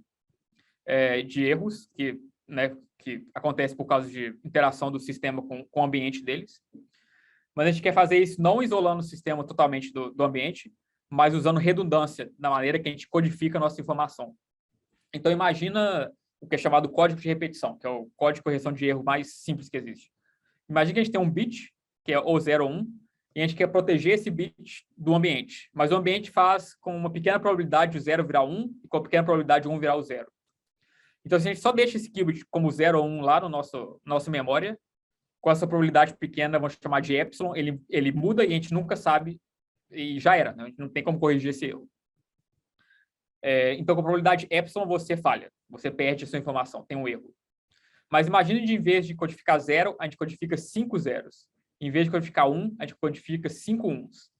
Speaker 2: de erros, que acontece por causa de interação do sistema com o ambiente deles. Mas a gente quer fazer isso não isolando o sistema totalmente do ambiente, mas usando redundância na maneira que a gente codifica a nossa informação. Então, imagina o que é chamado código de repetição, que é o código de correção de erro mais simples que existe. Imagina que a gente tem um bit, que é ou 0 ou 1, e a gente quer proteger esse bit do ambiente. Mas o ambiente faz com uma pequena probabilidade o 0 virar 1 e com a pequena probabilidade o 1 virar o 0. Então, se a gente só deixa esse qubit como 0 ou 1 lá no nossa memória, com essa probabilidade pequena, vamos chamar de epsilon, ele muda e a gente nunca sabe, e já era, né? A gente não tem como corrigir esse erro. Então, com a probabilidade epsilon, você falha, você perde a sua informação, tem um erro. Mas imagine de, em vez de codificar 0, a gente codifica 5 zeros. Em vez de codificar 1, a gente codifica 5 1s.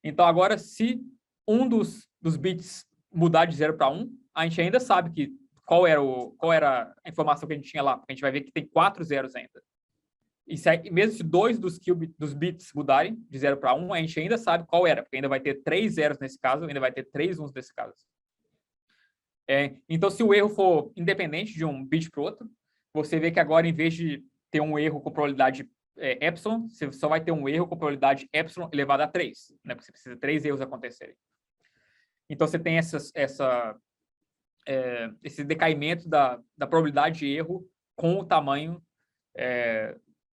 Speaker 2: Então, agora, se um dos bits mudar de 0 para 1, a gente ainda sabe qual era a informação que a gente tinha lá, porque a gente vai ver que tem 4 zeros ainda. E mesmo se 2 dos bits mudarem de 0 para 1, a gente ainda sabe qual era, porque ainda vai ter 3 zeros nesse caso, ainda vai ter 3 1s nesse caso. Então, se o erro for independente de um bit para o outro, você vê que agora, em vez de ter um erro com probabilidade epsilon, você só vai ter um erro com probabilidade epsilon elevado a 3, né? Porque você precisa de 3 erros acontecerem. Então, você tem esse decaimento da probabilidade de erro com o tamanho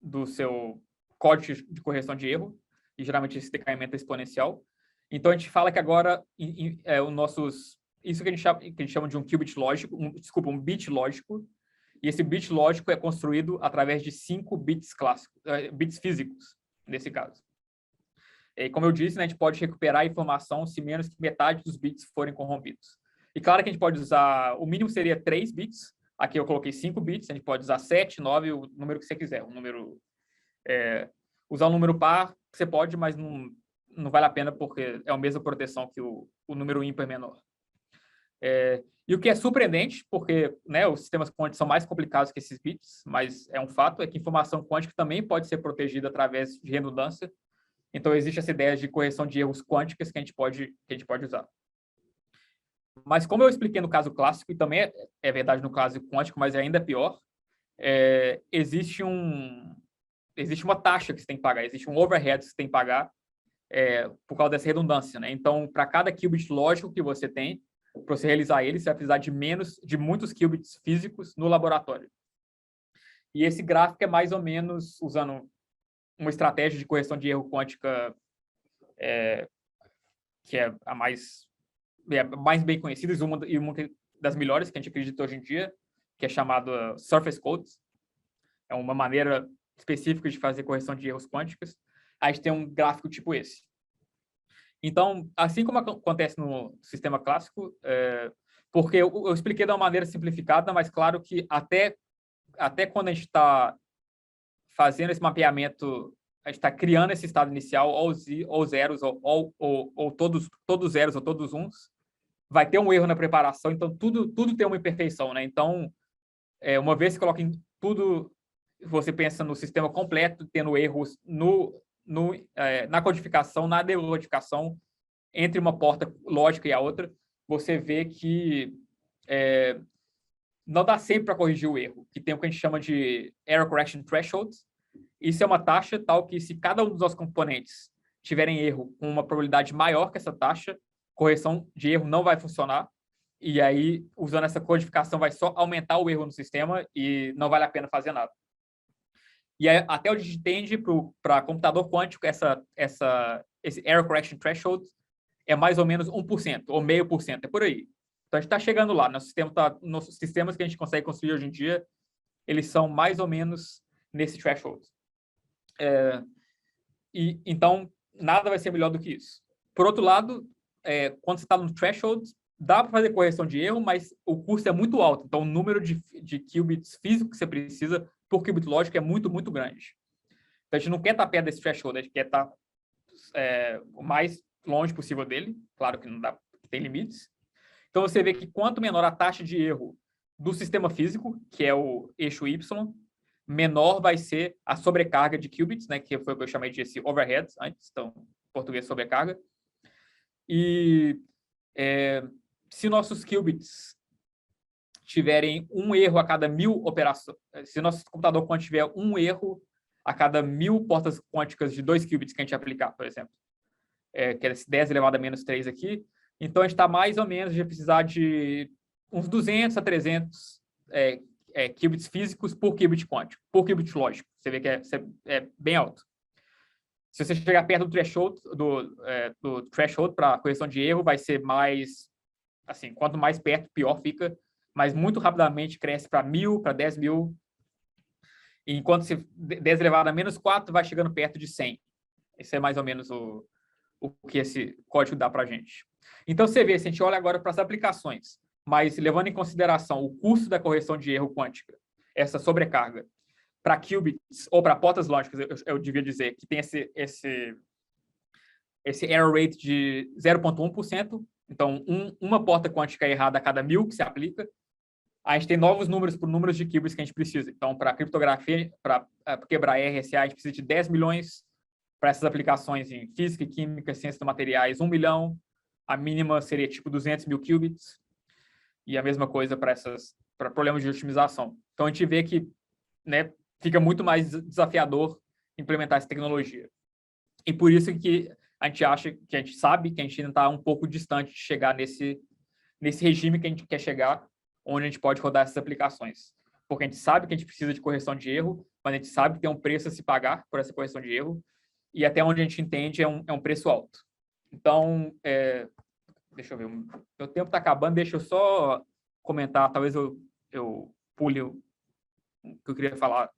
Speaker 2: do seu código de correção de erro, e geralmente esse decaimento é exponencial. Então, a gente fala que agora isso que a gente chama de um qubit lógico, um bit lógico, e esse bit lógico é construído através de 5 bits clássicos, bits físicos, nesse caso. E, como eu disse, né, a gente pode recuperar a informação se menos que metade dos bits forem corrompidos. E claro que a gente pode usar, o mínimo seria 3 bits, Aqui eu coloquei 5 bits, a gente pode usar 7, 9, o número que você quiser. Usar um número par, você pode, mas não vale a pena, porque é a mesma proteção que o número ímpar menor. E o que é surpreendente, porque, né, os sistemas quânticos são mais complicados que esses bits, mas é um fato, é que informação quântica também pode ser protegida através de redundância. Então, existe essa ideia de correção de erros quânticas que a gente pode usar. Mas, como eu expliquei no caso clássico, e também é verdade no caso quântico, mas é ainda pior, existe uma taxa que você tem que pagar, existe um overhead que você tem que pagar por causa dessa redundância, né? Então, para cada qubit lógico que você tem, para você realizar ele, você vai precisar de muitos qubits físicos no laboratório. E esse gráfico é mais ou menos usando uma estratégia de correção de erro quântica que é a mais bem conhecida e uma das melhores que a gente acredita hoje em dia, que é chamada Surface Codes. É uma maneira específica de fazer correção de erros quânticos. A gente tem um gráfico tipo esse. Então, assim como acontece no sistema clássico, porque eu expliquei de uma maneira simplificada, mas claro que até quando a gente está fazendo esse mapeamento, a gente está criando esse estado inicial, ou zeros, ou todos zeros, ou todos uns, vai ter um erro na preparação, então tudo tem uma imperfeição, né? Então, uma vez que coloca em tudo, você pensa no sistema completo, tendo erros na codificação, na decodificação, entre uma porta lógica e a outra, você vê que não dá sempre para corrigir o erro, que tem o que a gente chama de Error Correction Threshold. Isso é uma taxa tal que, se cada um dos nossos componentes tiverem erro com uma probabilidade maior que essa taxa, correção de erro não vai funcionar, e aí, usando essa codificação, vai só aumentar o erro no sistema e não vale a pena fazer nada. E aí, até onde a gente entende, para computador quântico, esse Error Correction Threshold é mais ou menos 1%, ou 0,5%, é por aí. Então, a gente está chegando lá. Nos sistemas que a gente consegue construir hoje em dia, eles são mais ou menos nesse threshold. Então, nada vai ser melhor do que isso. Por outro lado, quando você está no threshold, dá para fazer correção de erro, mas o custo é muito alto. Então, o número de qubits físicos que você precisa por qubit lógico é muito, muito grande. Então, a gente não quer estar perto desse threshold, a gente quer estar o mais longe possível dele. Claro que não dá, tem limites. Então, você vê que quanto menor a taxa de erro do sistema físico, que é o eixo Y, menor vai ser a sobrecarga de qubits, né, que foi o que eu chamei de esse overhead antes, então, em português, sobrecarga. E se nossos qubits tiverem um erro a cada 1000 operações, se nosso computador quântico tiver um erro a cada 1000 portas quânticas de 2 qubits que a gente aplicar, por exemplo, que é esse 10 elevado a menos 3 aqui, então a gente está mais ou menos, a gente vai precisar de uns 200 a 300 qubits físicos por qubit quântico, por qubit lógico. Você vê que é bem alto. Se você chegar perto do threshold, do threshold para correção de erro, vai ser mais, assim, quanto mais perto, pior fica, mas muito rapidamente cresce para 1000, para 10.000, enquanto 10 elevado a menos 4 vai chegando perto de 100. Esse é mais ou menos o que esse código dá para a gente. Então, você vê, se a gente olha agora para as aplicações, mas levando em consideração o custo da correção de erro quântica, essa sobrecarga, para qubits ou para portas lógicas, eu devia dizer que tem esse error rate de 0,1%, então uma porta quântica errada a cada 1000 que se aplica, a gente tem novos números por números de qubits que a gente precisa. Então, para criptografia, para quebrar RSA, a gente precisa de 10 milhões, para essas aplicações em física e química, ciência dos materiais, 1 milhão, a mínima seria tipo 200 mil qubits, e a mesma coisa para problemas de otimização. Então, a gente vê que, né, fica muito mais desafiador implementar essa tecnologia. E por isso que a gente acha, que a gente sabe que a gente ainda está um pouco distante de chegar nesse regime que a gente quer chegar, onde a gente pode rodar essas aplicações. Porque a gente sabe que a gente precisa de correção de erro, mas a gente sabe que tem um preço a se pagar por essa correção de erro, e até onde a gente entende é um preço alto. Então, deixa eu ver, meu tempo está acabando, deixa eu só comentar, talvez eu pule o que eu queria falar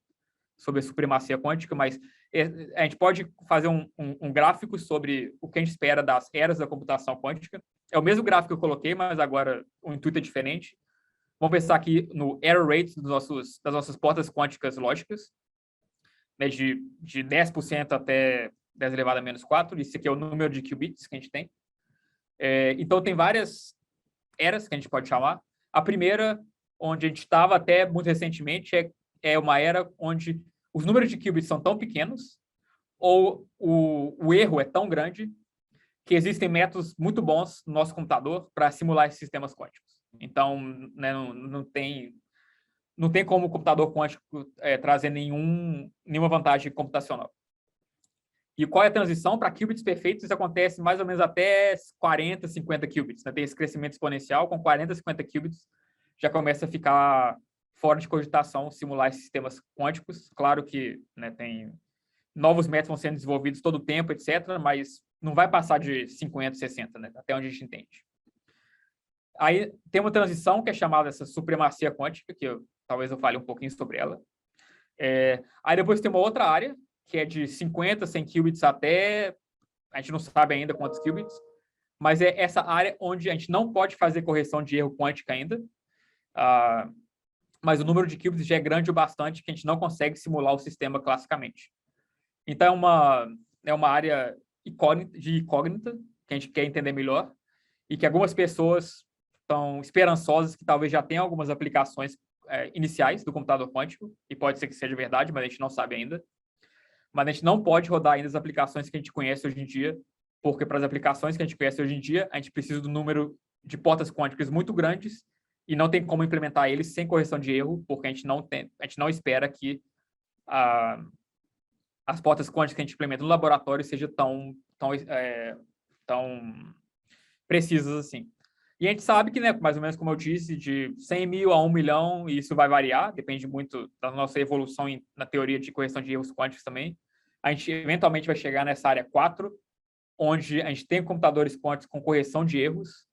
Speaker 2: sobre a supremacia quântica, mas a gente pode fazer um gráfico sobre o que a gente espera das eras da computação quântica. É o mesmo gráfico que eu coloquei, mas agora o intuito é diferente. Vamos pensar aqui no error rate das nossas portas quânticas lógicas, né, de 10% até 10 elevado a menos 4. Isso aqui é o número de qubits que a gente tem. Então, tem várias eras que a gente pode chamar. A primeira, onde a gente estava até muito recentemente, é uma era onde os números de qubits são tão pequenos ou o erro é tão grande que existem métodos muito bons no nosso computador para simular esses sistemas quânticos. Então, né, não tem como o computador quântico trazer nenhuma vantagem computacional. E qual é a transição? Para qubits perfeitos, isso acontece mais ou menos até 40, 50 qubits. Né? Tem esse crescimento exponencial, com 40, 50 qubits, já começa a ficar fora de cogitação simular esses sistemas quânticos. Claro que, né, tem novos métodos vão sendo desenvolvidos todo o tempo, etc., mas não vai passar de 50, 60, né? Até onde a gente entende. Aí tem uma transição que é chamada essa supremacia quântica, que talvez eu fale um pouquinho sobre ela. Aí depois tem uma outra área, que é de 50, 100 qubits até... A gente não sabe ainda quantos qubits, mas é essa área onde a gente não pode fazer correção de erro quântica ainda, mas o número de qubits já é grande o bastante que a gente não consegue simular o sistema classicamente. Então, é uma área incógnita que a gente quer entender melhor e que algumas pessoas estão esperançosas que talvez já tenham algumas aplicações iniciais do computador quântico, e pode ser que seja verdade, mas a gente não sabe ainda. Mas a gente não pode rodar ainda as aplicações que a gente conhece hoje em dia, porque para as aplicações que a gente conhece hoje em dia, a gente precisa do número de portas quânticas muito grandes e não tem como implementar eles sem correção de erro, porque a gente não espera que as portas quânticas que a gente implementa no laboratório sejam tão precisas assim. E a gente sabe que, né, mais ou menos como eu disse, de 100 mil a 1 milhão, e isso vai variar, depende muito da nossa evolução na teoria de correção de erros quânticos também. A gente eventualmente vai chegar nessa área 4, onde a gente tem computadores quânticos com correção de erros,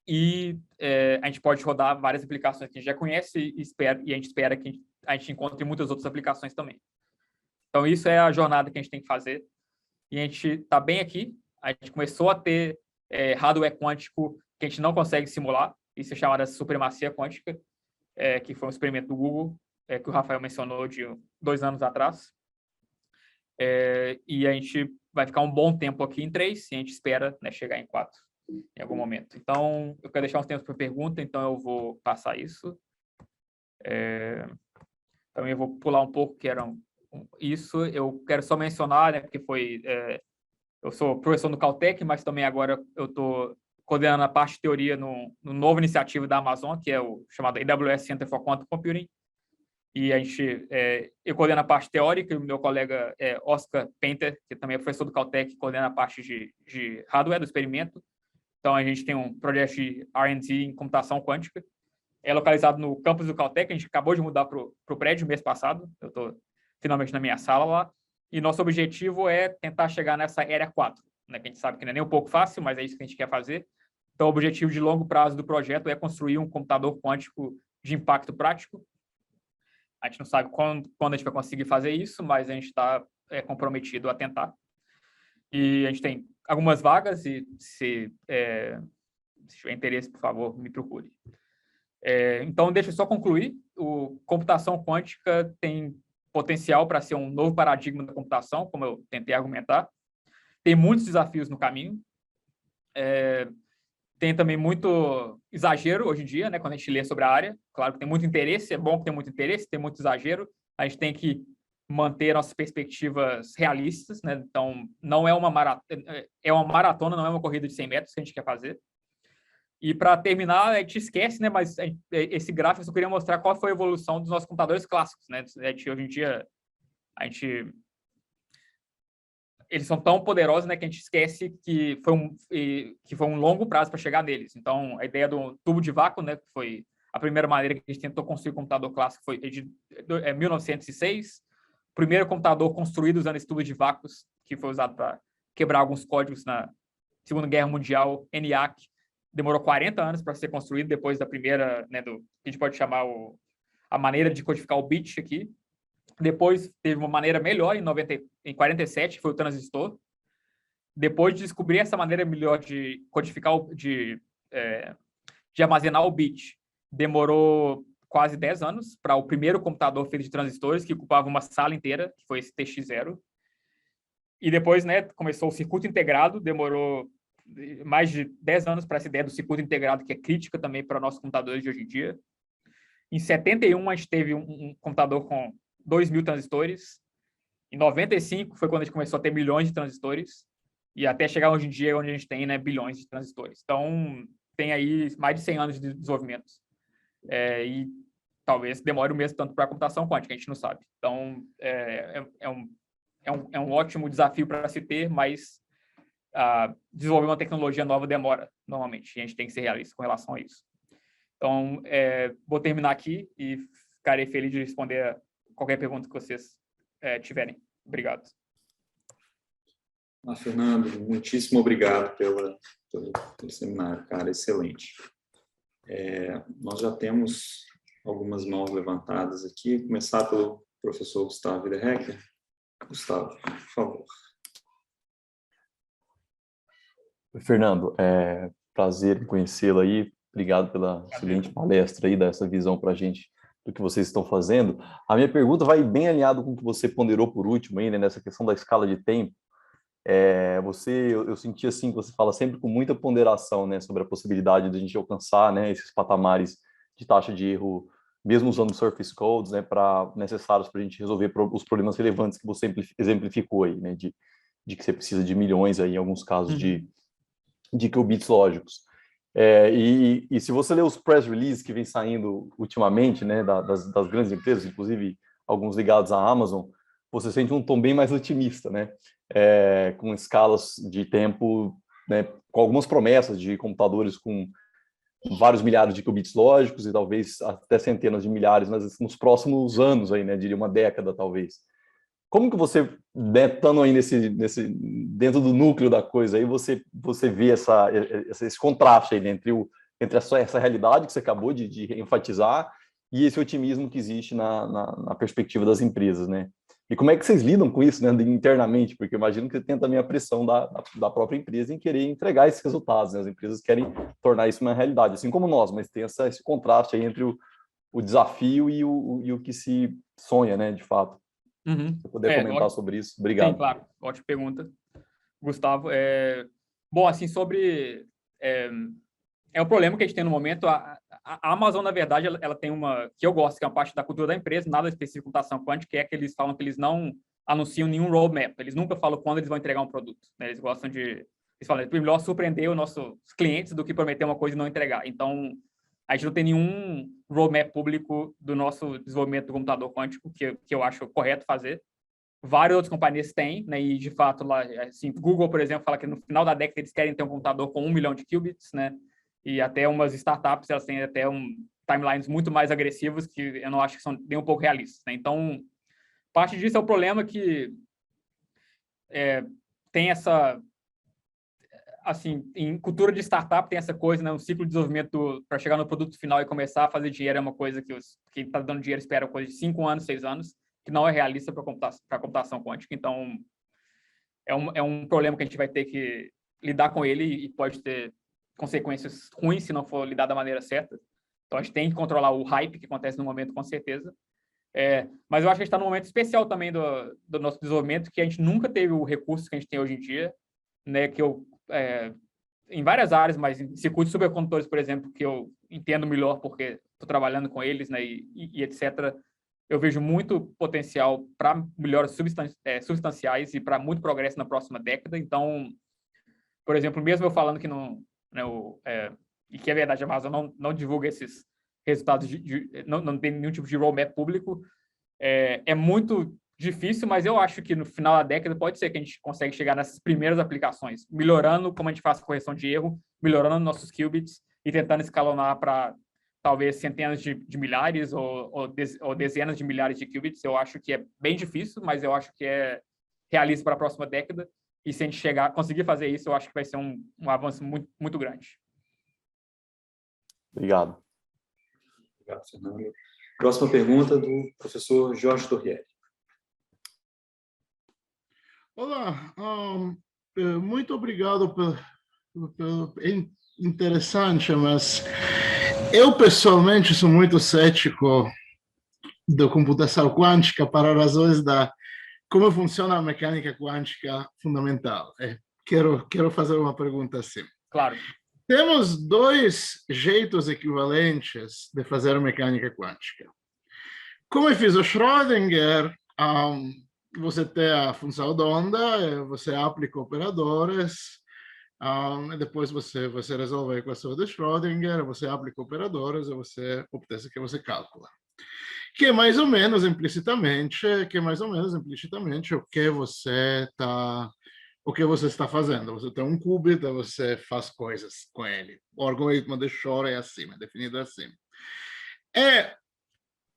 Speaker 2: e a gente pode rodar várias aplicações que a gente já conhece e a gente espera que a gente encontre muitas outras aplicações também. Então, isso é a jornada que a gente tem que fazer. E a gente está bem aqui. A gente começou a ter hardware quântico que a gente não consegue simular. Isso é chamado de supremacia quântica, que foi um experimento do Google, que o Rafael mencionou de 2 anos atrás. E a gente vai ficar um bom tempo aqui em 3 e a gente espera, né, chegar em 4 em algum momento. Então, eu quero deixar uns tempos para pergunta, então eu vou passar isso. Também eu vou pular um pouco, que eram isso. Eu quero só mencionar, né, porque eu sou professor no Caltech, mas também agora eu estou coordenando a parte de teoria no novo iniciativa da Amazon, que é o chamado AWS Center for Quantum Computing. E eu coordeno a parte teórica, e o meu colega Oscar Painter, que também é professor do Caltech, coordena a parte de hardware do experimento. Então, a gente tem um projeto de R&D em computação quântica. É localizado no campus do Caltech, a gente acabou de mudar para o prédio mês passado. Eu estou finalmente na minha sala lá. E nosso objetivo é tentar chegar nessa área 4, né, que a gente sabe que não é nem um pouco fácil, mas é isso que a gente quer fazer. Então, o objetivo de longo prazo do projeto é construir um computador quântico de impacto prático. A gente não sabe quando a gente vai conseguir fazer isso, mas a gente está comprometido a tentar. E a gente tem algumas vagas, e se tiver interesse, por favor, me procure. Então, deixa eu só concluir. Computação quântica tem potencial para ser um novo paradigma da computação, como eu tentei argumentar. Tem muitos desafios no caminho. Tem também muito exagero hoje em dia, né, quando a gente lê sobre a área. Claro que tem muito interesse, é bom que tem muito interesse, tem muito exagero. A gente tem que manter nossas perspectivas realistas, né? Então, não é uma maratona, não é uma corrida de 100 metros que a gente quer fazer. E para terminar, a gente esquece, né, mas esse gráfico eu só queria mostrar qual foi a evolução dos nossos computadores clássicos, né? Hoje em dia, eles são tão poderosos, né, que a gente esquece que foi um longo prazo para chegar neles. Então, a ideia do tubo de vácuo, né, que foi a primeira maneira que a gente tentou construir o computador clássico, foi de 1906. O primeiro computador construído usando esse tubo de vácuos, que foi usado para quebrar alguns códigos na Segunda Guerra Mundial, ENIAC, demorou 40 anos para ser construído, depois da primeira, né, que a gente pode chamar a maneira de codificar o bit aqui. Depois teve uma maneira melhor em 47, foi o transistor. Depois de descobrir essa maneira melhor de codificar, de armazenar o bit, demorou quase 10 anos para o primeiro computador feito de transistores, que ocupava uma sala inteira, que foi esse TX0. E depois, né, começou o circuito integrado, demorou mais de 10 anos para essa ideia do circuito integrado, que é crítica também para nossos computadores de hoje em dia. Em 71, a gente teve um computador com 2.000 transistores. Em 95 foi quando a gente começou a ter milhões de transistores. E até chegar hoje em dia, onde a gente tem, né, bilhões de transistores. Então, tem aí mais de 100 anos de desenvolvimento. E talvez demore o mesmo tanto para a computação quântica, a gente não sabe. Então, é um ótimo desafio para se ter, mas desenvolver uma tecnologia nova demora, normalmente. E a gente tem que ser realista com relação a isso. Então, vou terminar aqui e ficarei feliz de responder qualquer pergunta que vocês tiverem. Obrigado.
Speaker 1: Fernando, muitíssimo obrigado pelo seminário, cara, excelente. Nós já temos algumas mãos levantadas aqui. Vou começar pelo professor Gustavo Wiederhecker. Gustavo, por favor.
Speaker 3: Oi, Fernando, prazer em conhecê-lo aí. Obrigado pela excelente palestra aí, dessa visão para a gente do que vocês estão fazendo. A minha pergunta vai bem alinhado com o que você ponderou por último aí, né, nessa questão da escala de tempo. Eu senti assim que você fala sempre com muita ponderação, né, sobre a possibilidade de a gente alcançar, né, esses patamares de taxa de erro, mesmo usando surface codes, né, necessários para a gente resolver os problemas relevantes que você exemplificou aí, né, de que você precisa de milhões aí, em alguns casos de qubits lógicos. E se você ler os press releases que vem saindo ultimamente, né, das grandes empresas, inclusive alguns ligados à Amazon, você sente um tom bem mais otimista, né, com escalas de tempo, né, com algumas promessas de computadores com vários milhares de qubits lógicos e talvez até centenas de milhares nos próximos anos, aí, né, diria uma década talvez. Como que você, né, estando aí dentro do núcleo da coisa, aí você vê esse contraste aí, né, entre essa realidade que você acabou de enfatizar e esse otimismo que existe na perspectiva das empresas, né? E como é que vocês lidam com isso, né, internamente? Porque eu imagino que tem também a pressão da própria empresa em querer entregar esses resultados, né? As empresas querem tornar isso uma realidade, assim como nós, mas tem esse contraste aí entre o desafio e o que se sonha, né, de fato. Se você puder comentar sobre isso, obrigado.
Speaker 2: Sim, claro, ótima pergunta, Gustavo. Bom, assim, sobre... É um problema que a gente tem no momento. A Amazon, na verdade, ela tem uma... que eu gosto, que é uma parte da cultura da empresa, nada específico com computação quântica, que é que eles falam que eles não anunciam nenhum roadmap. Eles nunca falam quando eles vão entregar um produto, né? Eles gostam de... Eles falam, é melhor surpreender os nossos clientes do que prometer uma coisa e não entregar. Então, a gente não tem nenhum roadmap público do nosso desenvolvimento do computador quântico, que eu acho correto fazer. Várias outras companhias têm, né? E, de fato, lá, assim, Google, por exemplo, fala que no final da década eles querem ter um computador com 1 milhão de qubits, né? E até umas startups, elas têm até timelines muito mais agressivos que eu não acho que são nem um pouco realistas, né? Então, parte disso é o problema que tem essa... Assim, em cultura de startup tem essa coisa, né? Um ciclo de desenvolvimento para chegar no produto final e começar a fazer dinheiro é uma coisa que quem está dando dinheiro espera coisa de 5 anos, 6 anos, que não é realista para a computação quântica. Então, é um problema que a gente vai ter que lidar com ele e pode ter consequências ruins se não for lidar da maneira certa. Então, a gente tem que controlar o hype que acontece no momento, com certeza. Mas eu acho que a gente está num momento especial também do nosso desenvolvimento, que a gente nunca teve o recurso que a gente tem hoje em dia, né? Que em várias áreas, mas em circuitos supercondutores, por exemplo, que eu entendo melhor porque estou trabalhando com eles, né? E etc., eu vejo muito potencial para melhoras substanciais e para muito progresso na próxima década. Então, por exemplo, mesmo eu falando que e que é verdade, a Amazon não divulga esses resultados, não tem nenhum tipo de roadmap público, é muito difícil, mas eu acho que no final da década pode ser que a gente consiga chegar nessas primeiras aplicações, melhorando como a gente faz a correção de erro, melhorando nossos qubits e tentando escalonar para talvez centenas de milhares ou dezenas de milhares de qubits. Eu acho que é bem difícil, mas eu acho que é realista para a próxima década. E se a gente conseguir fazer isso, eu acho que vai ser um avanço muito, muito grande.
Speaker 3: Obrigado.
Speaker 1: Obrigado, Fernando. Próxima pergunta do professor Jorge Torrieri.
Speaker 4: Olá, muito obrigado pelo interessante, mas Eu, pessoalmente, sou muito cético da computação quântica para razões da como funciona a mecânica quântica fundamental. Quero fazer uma pergunta assim.
Speaker 2: Claro.
Speaker 4: Temos dois jeitos equivalentes de fazer mecânica quântica. Como fiz o Schrödinger, você tem a função de onda, você aplica operadores, depois você resolve a equação de Schrödinger, você aplica operadores e você obtém o que você calcula. Que é mais ou menos implicitamente o que você está fazendo. Você tem um qubit, você faz coisas com ele. O algoritmo de Shor é assim, é definido assim.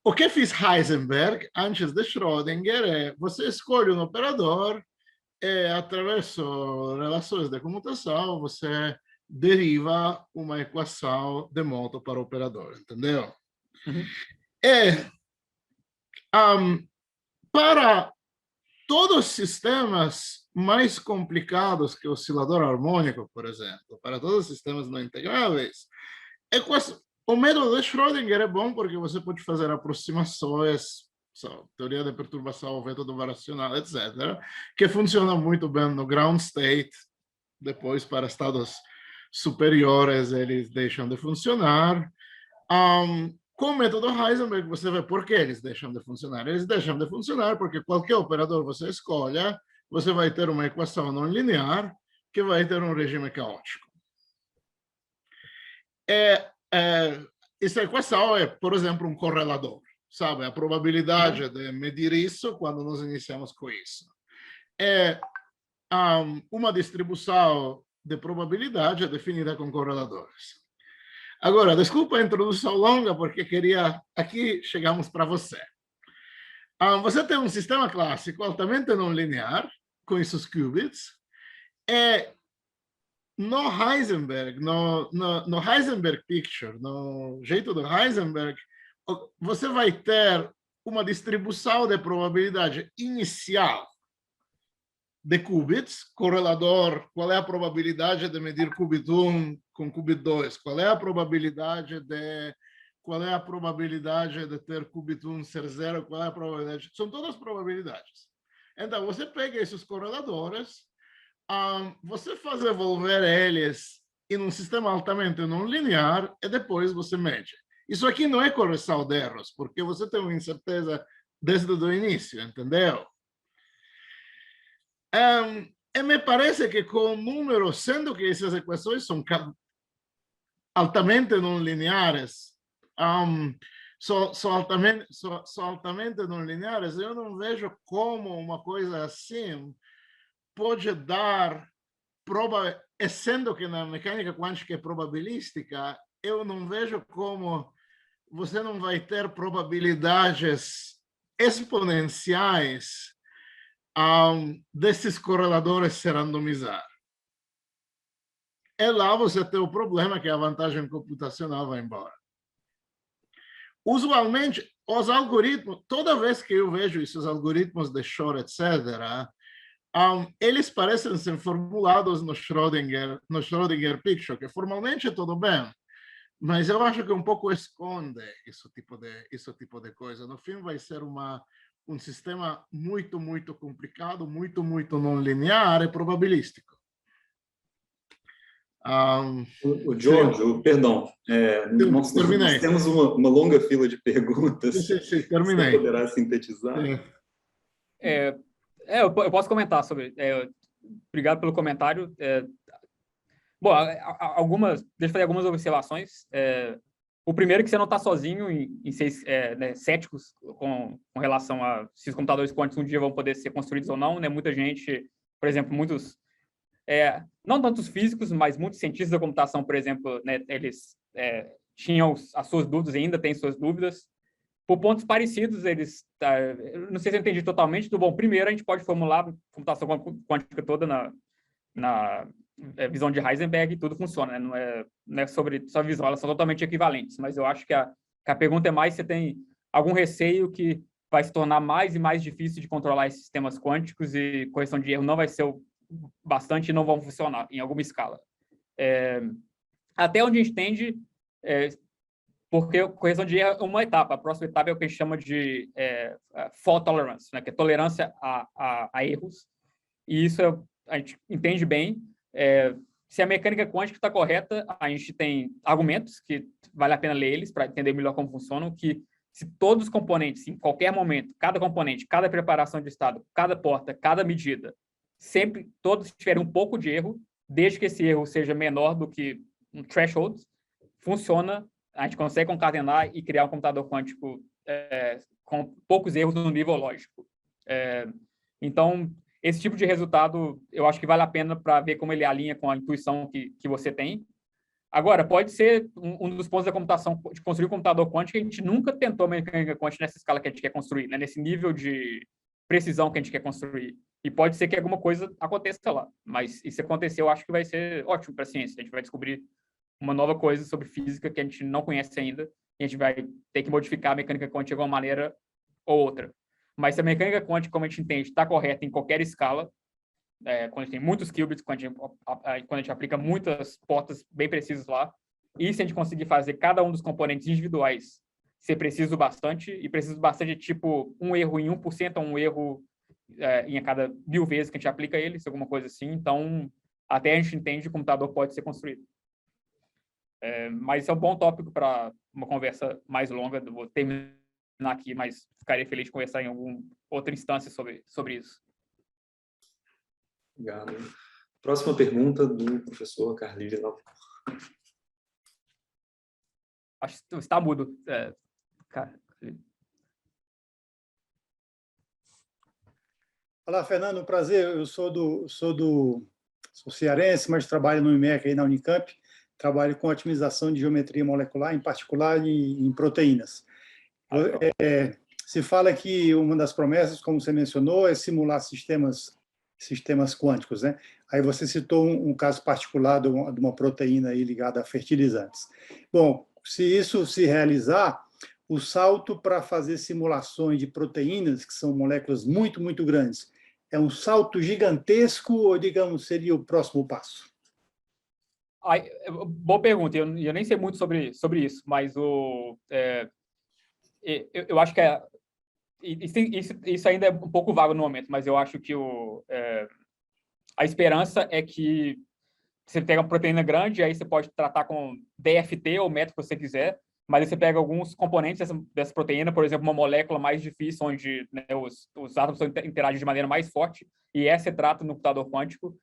Speaker 4: O que fez Heisenberg antes de Schrödinger você escolhe um operador e, através de relações de comutação, você deriva uma equação de modo para o operador, entendeu?
Speaker 2: Uhum.
Speaker 4: Para todos os sistemas mais complicados que o oscilador harmônico, por exemplo, para todos os sistemas não integráveis, o método de Schrödinger é bom porque você pode fazer aproximações, teoria de perturbação, método variacional, etc., que funciona muito bem no ground state. Depois, para estados superiores, eles deixam de funcionar. Com o método Heisenberg, você vê por que eles deixam de funcionar. Eles deixam de funcionar porque qualquer operador você escolha, você vai ter uma equação não linear que vai ter um regime caótico. Essa equação é, por exemplo, um correlador, sabe? A probabilidade de medir isso quando nós iniciamos com isso. É uma distribuição de probabilidade definida com correladores. Agora, desculpa a introdução longa, porque aqui chegamos para você. Você tem um sistema clássico altamente não linear, com esses qubits, no Heisenberg, no Heisenberg Picture, no jeito do Heisenberg, você vai ter uma distribuição de probabilidade inicial de qubits, correlador, qual é a probabilidade de medir qubit 1 com qubit 2, qual é a probabilidade de ter qubit 1 ser 0, qual é a probabilidade, são todas probabilidades. Então, você pega esses correladores, você faz evolver eles em um sistema altamente não linear e depois você mede. Isso aqui não é correção de erros, porque você tem uma incerteza desde o início, entendeu? E me parece que com o número, sendo que essas equações são altamente não lineares, são altamente não lineares, eu não vejo como uma coisa assim pode dar prova, sendo que na mecânica quântica é probabilística, eu não vejo como você não vai ter probabilidades exponenciais desses correladores se randomizar. E lá você tem o problema que a vantagem computacional vai embora. Usualmente, os algoritmos, toda vez que eu vejo esses algoritmos de Shor, etc., eles parecem ser formulados no Schrödinger Picture, que formalmente tudo bem, mas eu acho que um pouco esconde esse tipo de coisa. No fim, vai ser um sistema muito, muito complicado, muito, muito não linear e probabilístico.
Speaker 1: O Giorgio, perdão, nós temos uma longa fila de perguntas.
Speaker 4: Sim, terminei.
Speaker 1: Você poderá sintetizar?
Speaker 2: Eu posso comentar sobre. Obrigado pelo comentário. Bom, deixa eu fazer algumas observações. O primeiro é que você não está sozinho em ser céticos com relação a se os computadores quânticos um dia vão poder ser construídos ou não. Né? Muita gente, por exemplo, não tantos físicos, mas muitos cientistas da computação, por exemplo, né, eles tinham as suas dúvidas e ainda têm suas dúvidas. Por pontos parecidos, não sei se eu entendi totalmente. Bom, primeiro, a gente pode formular a computação quântica toda na visão de Heisenberg e tudo funciona, né? Não é sobre só visão, elas são totalmente equivalentes, mas eu acho que a pergunta é mais se você tem algum receio que vai se tornar mais e mais difícil de controlar esses sistemas quânticos e correção de erro não vai ser bastante e não vão funcionar em alguma escala. Até onde a gente entende, porque correção de erro é uma etapa. A próxima etapa é o que a gente chama de fault tolerance, né? Que é tolerância a erros. E isso a gente entende bem. Se a mecânica quântica está correta, a gente tem argumentos que vale a pena ler eles para entender melhor como funcionam, que se todos os componentes, em qualquer momento, cada componente, cada preparação de estado, cada porta, cada medida, sempre todos tiverem um pouco de erro, desde que esse erro seja menor do que um threshold, funciona, a gente consegue concatenar e criar um computador quântico com poucos erros no nível lógico. Então, esse tipo de resultado, eu acho que vale a pena para ver como ele alinha com a intuição que você tem. Agora, pode ser um dos pontos da computação, de construir um computador quântico, a gente nunca tentou mecânica quântica nessa escala que a gente quer construir, né? Nesse nível de precisão que a gente quer construir. E pode ser que alguma coisa aconteça lá. Mas se acontecer, eu acho que vai ser ótimo para a ciência. A gente vai descobrir uma nova coisa sobre física que a gente não conhece ainda, e a gente vai ter que modificar a mecânica quântica de uma maneira ou outra. Mas se a mecânica quântica, como a gente entende, está correta em qualquer escala, quando a gente tem muitos qubits, quando a gente aplica muitas portas bem precisas lá, e se a gente conseguir fazer cada um dos componentes individuais ser preciso bastante, e preciso bastante é tipo um erro em 1% ou um erro em a cada 1000 vezes que a gente aplica ele, alguma coisa assim, então até a gente entende que o computador pode ser construído. Mas isso é um bom tópico para uma conversa mais longa, vou terminar aqui, mas ficaria feliz de conversar em alguma outra instância sobre isso.
Speaker 1: Obrigado. Próxima pergunta do professor Carlyle Lavor.
Speaker 2: Acho que está mudo.
Speaker 5: Olá, Fernando, um prazer. Eu sou cearense, mas trabalho no IMEC aí na Unicamp. Trabalho com otimização de geometria molecular, em particular em proteínas. Se fala que uma das promessas, como você mencionou, é simular sistemas quânticos, né? Aí você citou um caso particular de uma proteína aí ligada a fertilizantes. Bom, se isso se realizar, o salto para fazer simulações de proteínas, que são moléculas muito, muito grandes, é um salto gigantesco ou, digamos, seria o próximo passo?
Speaker 2: Boa pergunta. Eu nem sei muito sobre isso, mas eu acho que isso ainda é um pouco vago no momento, mas eu acho que a esperança é que você pega uma proteína grande, aí você pode tratar com DFT ou método que você quiser, mas aí você pega alguns componentes dessa proteína, por exemplo, uma molécula mais difícil, onde, né, os átomos interagem de maneira mais forte, e essa você trata no computador quântico,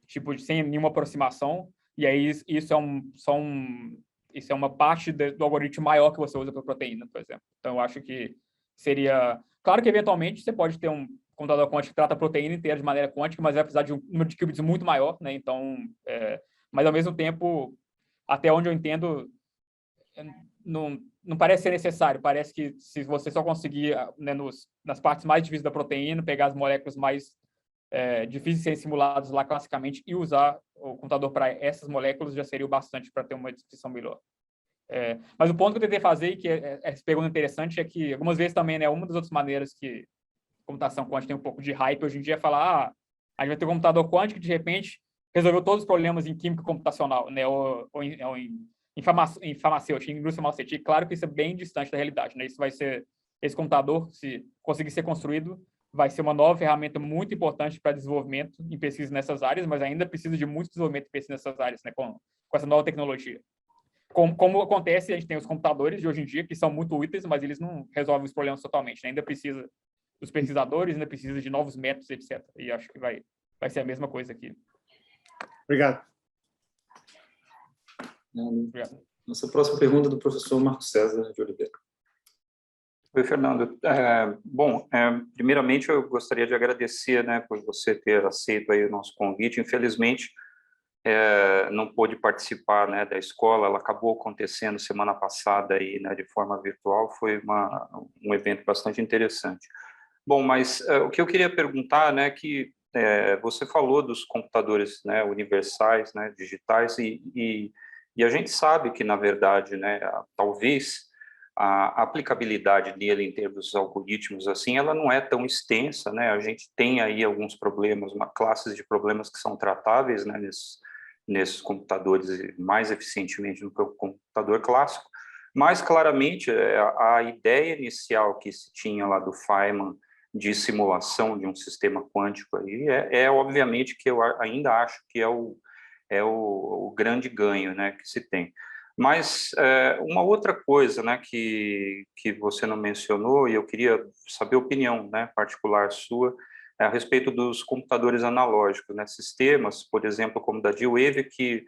Speaker 2: tipo, sem nenhuma aproximação, e aí isso é uma parte do algoritmo maior que você usa para proteína, por exemplo. Então, eu acho que seria... Claro que, eventualmente, você pode ter um computador quântico que trata a proteína inteira de maneira quântica, mas vai precisar de um número de qubits muito maior, né? Então, mas, ao mesmo tempo, até onde eu entendo, não parece ser necessário. Parece que se você só conseguir, né, nas partes mais difíceis da proteína, pegar as moléculas mais difíceis de serem simuladas lá classicamente e usar o computador para essas moléculas, já seria o bastante para ter uma descrição melhor. Mas o ponto que eu tentei fazer, e que essa pergunta interessante, é que algumas vezes também, né, uma das outras maneiras que computação quântica tem um pouco de hype hoje em dia é falar, a gente vai ter um computador quântico que, de repente, resolveu todos os problemas em química computacional, né, ou em farmacêutica, em indústria farmacêutica. E claro que isso é bem distante da realidade, né? Esse computador, se conseguir ser construído, vai ser uma nova ferramenta muito importante para desenvolvimento em pesquisa nessas áreas, mas ainda precisa de muito desenvolvimento em pesquisa nessas áreas, né, com essa nova tecnologia. Como acontece, a gente tem os computadores de hoje em dia, que são muito úteis, mas eles não resolvem os problemas totalmente, né? Ainda precisa dos pesquisadores, ainda precisa de novos métodos, etc. E acho que vai ser a mesma coisa aqui.
Speaker 5: Obrigado.
Speaker 1: Obrigado. Nossa próxima pergunta é do professor Marco César de Oliveira.
Speaker 6: Oi, Fernando. Primeiramente, eu gostaria de agradecer, né, por você ter aceito aí o nosso convite. Infelizmente, não pôde participar, né, da escola. Ela acabou acontecendo semana passada aí, né, de forma virtual. Foi um evento bastante interessante. Bom, mas o que eu queria perguntar, né, que você falou dos computadores, né, universais, né, digitais, e a gente sabe que, na verdade, né, talvez a aplicabilidade dele em termos de algoritmos, assim, ela não é tão extensa, né? A gente tem aí alguns problemas, classes de problemas que são tratáveis, né, nesses computadores mais eficientemente do que o computador clássico, Mas, claramente, a ideia inicial que se tinha lá do Feynman de simulação de um sistema quântico aí obviamente, que eu ainda acho que é o grande ganho, né, que se tem. Mas uma outra coisa, né, que você não mencionou, e eu queria saber a opinião, né, particular sua, a respeito dos computadores analógicos, né, sistemas, por exemplo, como da D-Wave, que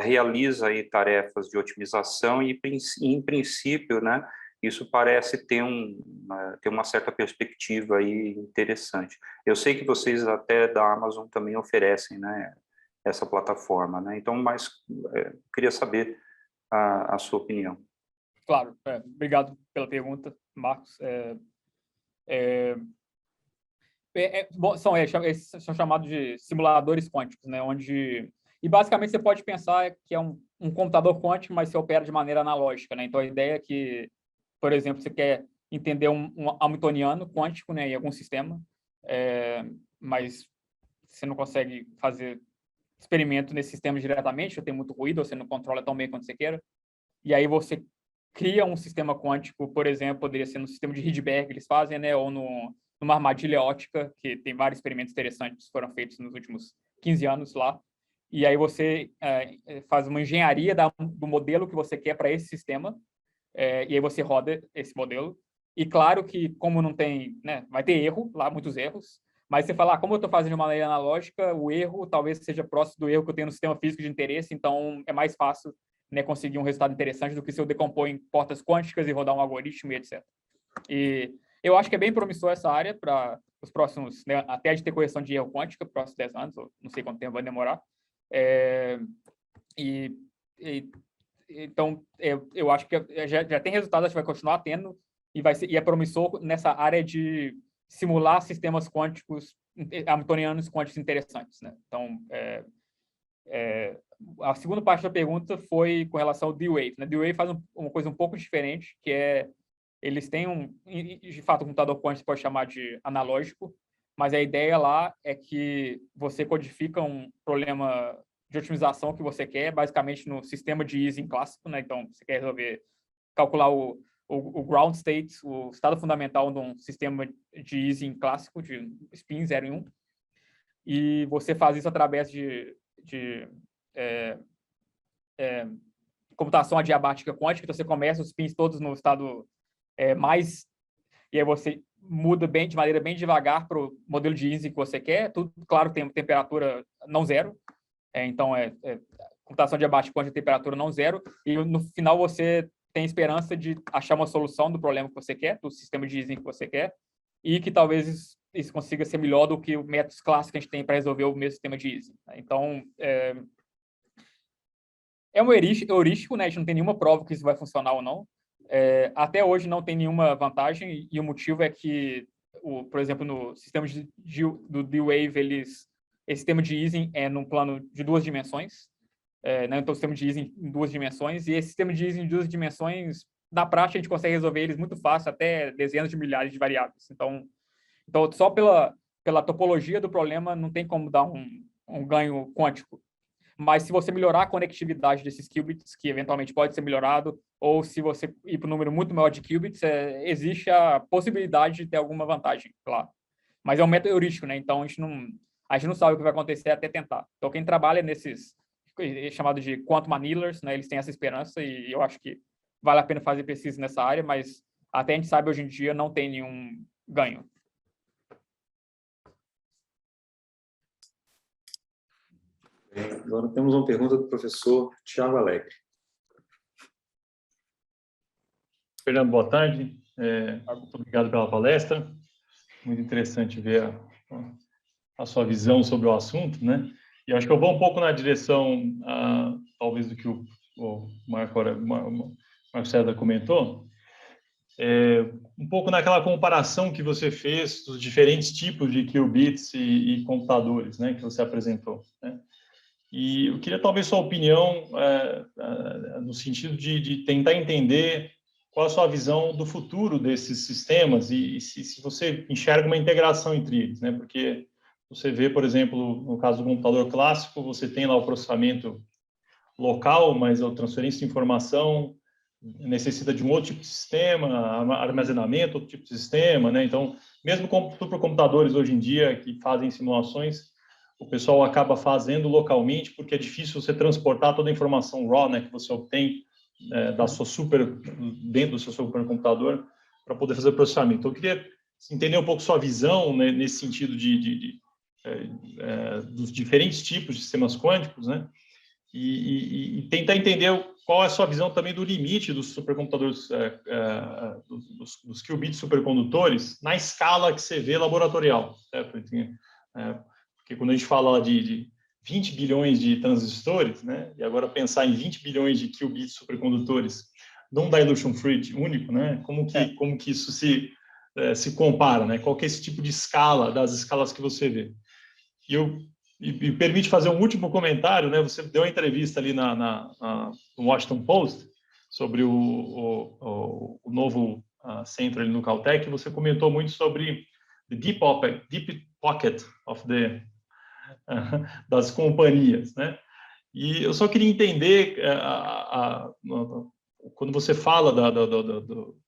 Speaker 6: realiza aí tarefas de otimização e, em princípio, né, isso parece ter uma certa perspectiva aí interessante. Eu sei que vocês até da Amazon também oferecem, né, essa plataforma, né? Então, mas queria saber a sua opinião.
Speaker 2: Claro, obrigado pela pergunta, Marcos. Bom, esses são chamados de simuladores quânticos, né? E basicamente você pode pensar que é um computador quântico, mas você opera de maneira analógica, né? Então a ideia é que, por exemplo, você quer entender um hamiltoniano quântico, né, em algum sistema, mas você não consegue fazer experimento nesse sistema diretamente, ou tem muito ruído, ou você não controla tão bem quanto você queira. E aí você cria um sistema quântico, por exemplo, poderia ser no sistema de Rydberg que eles fazem, né, ou numa armadilha óptica, que tem vários experimentos interessantes que foram feitos nos últimos 15 anos lá. E aí você faz uma engenharia do modelo que você quer para esse sistema, e aí você roda esse modelo. E claro que, como não tem, né, vai ter erro lá, muitos erros, mas você fala, como eu estou fazendo de maneira analógica, o erro talvez seja próximo do erro que eu tenho no sistema físico de interesse, então é mais fácil, né, conseguir um resultado interessante do que se eu decompor em portas quânticas e rodar um algoritmo e etc. E eu acho que é bem promissor essa área para os próximos, né, até de ter correção de erro quântica, próximos 10 anos, ou não sei quanto tempo vai demorar. Então, eu acho que já tem resultados, acho que vai continuar tendo, e é promissor nessa área de simular sistemas quânticos, hamiltonianos quânticos interessantes, né? Então, a segunda parte da pergunta foi com relação ao D-Wave, né? D-Wave faz uma coisa um pouco diferente, que eles têm de fato, o computador quântico pode chamar de analógico, mas a ideia lá é que você codifica um problema de otimização que você quer, basicamente no sistema de Ising clássico, né? Então, você quer calcular o ground state, o estado fundamental de um sistema de Ising clássico, de spin 0 e 1, e você faz isso através de computação adiabática quântica. Então, você começa os spins todos no estado e aí você muda de maneira bem devagar para o modelo de Ising que você quer. Tudo, claro, tem temperatura não zero. Então, computação adiabática quântica, temperatura não zero. E no final você tem esperança de achar uma solução do problema que você quer, do sistema de Ising que você quer, e que talvez isso consiga ser melhor do que os métodos clássicos que a gente tem para resolver o mesmo sistema de Ising. Então, um heurístico, né? A gente não tem nenhuma prova que isso vai funcionar ou não. Até hoje não tem nenhuma vantagem, e o motivo é que, por exemplo, no sistema do D-Wave, esse sistema de Ising é num plano de 2 dimensões, né? Então, o sistema de Ising em 2 dimensões, e esse sistema de Ising em 2 dimensões, na prática, a gente consegue resolver eles muito fácil, até dezenas de milhares de variáveis. Então só pela topologia do problema, não tem como dar um ganho quântico. Mas se você melhorar a conectividade desses qubits, que eventualmente pode ser melhorado, ou se você ir para um número muito maior de qubits, existe a possibilidade de ter alguma vantagem, claro. Mas é um método heurístico, né? Então a gente não sabe o que vai acontecer até tentar. Então quem trabalha nesses chamados de quantum annealers, né, eles têm essa esperança, e eu acho que vale a pena fazer pesquisa nessa área, mas até a gente sabe hoje em dia não tem nenhum ganho.
Speaker 1: Agora temos uma pergunta do professor Thiago Alegre.
Speaker 7: Fernando, boa tarde. Muito obrigado pela palestra. Muito interessante ver a sua visão sobre o assunto, né? E acho que eu vou um pouco na direção, talvez, do que o Marco César comentou. Um pouco naquela comparação que você fez dos diferentes tipos de qubits e computadores, né, que você apresentou, né? E eu queria talvez sua opinião no sentido de tentar entender qual a sua visão do futuro desses sistemas e se você enxerga uma integração entre eles, né? Porque você vê, por exemplo, no caso do computador clássico, você tem lá o processamento local, mas a transferência de informação necessita de um outro tipo de sistema, armazenamento, outro tipo de sistema, né? Então, mesmo com supercomputadores hoje em dia que fazem simulações, o pessoal acaba fazendo localmente, porque é difícil você transportar toda a informação raw, né, que você obtém dentro do seu supercomputador para poder fazer o processamento. Então, eu queria entender um pouco sua visão, né, nesse sentido dos diferentes tipos de sistemas quânticos, né, e tentar entender qual é a sua visão também do limite dos supercomputadores, dos qubits supercondutores, na escala que você vê laboratorial, certo? Porque quando a gente fala de 20 bilhões de transistores, né, e agora pensar em 20 bilhões de qubits supercondutores num dilution free único, né, como que isso se compara, né? Qual que é esse tipo de escala das escalas que você vê? E permite fazer um último comentário, né? Você deu uma entrevista ali no Washington Post sobre o novo centro ali no Caltech, e você comentou muito sobre the deep pocket of das companhias, né? E eu só queria entender, quando você fala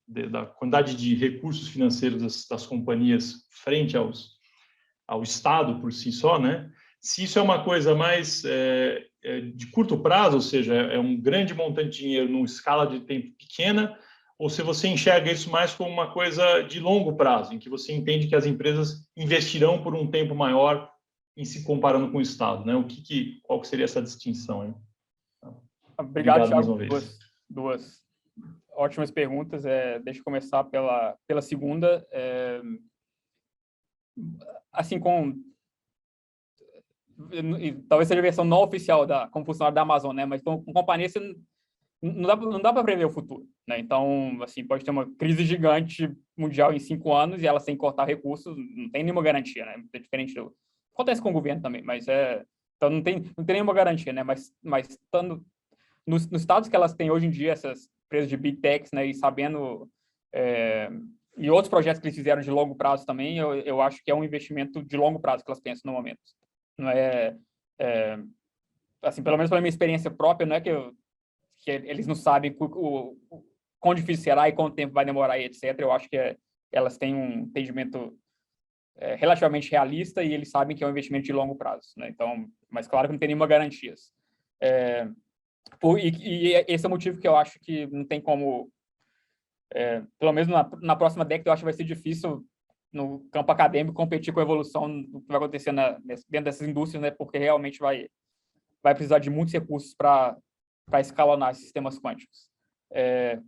Speaker 7: da quantidade de recursos financeiros das companhias frente ao Estado por si só, né? Se isso é uma coisa mais de curto prazo, ou seja, é um grande montante de dinheiro numa escala de tempo pequena, ou se você enxerga isso mais como uma coisa de longo prazo, em que você entende que as empresas investirão por um tempo maior em se comparando com o Estado, né? Qual que seria essa distinção? Hein?
Speaker 2: Obrigado, Thiago. Duas ótimas perguntas. Deixa eu começar pela segunda. Assim, talvez seja a versão não oficial como funcionário da Amazon, né? Mas com companhia você não dá para prever o futuro, né? Então, assim, pode ter uma crise gigante mundial em 5 anos e ela sem cortar recursos, não tem nenhuma garantia, né? É diferente acontece com o governo também, mas então não tem nenhuma garantia, né? Mas estando nos estados que elas têm hoje em dia, essas empresas de big techs, né? E sabendo e outros projetos que eles fizeram de longo prazo também, eu acho que é um investimento de longo prazo que elas pensam no momento. Não assim, pelo menos pela minha experiência própria, não é que eles não sabem quão difícil será e quanto tempo vai demorar, e etc. Eu acho que elas têm um entendimento relativamente realista e eles sabem que é um investimento de longo prazo, né? Então, mas claro que não tem nenhuma garantias. E esse é o motivo que eu acho que não tem como, pelo menos na próxima década, eu acho que vai ser difícil no campo acadêmico competir com a evolução do que vai acontecer dentro dessas indústrias, né? Porque realmente vai precisar de muitos recursos para escalonar esses sistemas quânticos.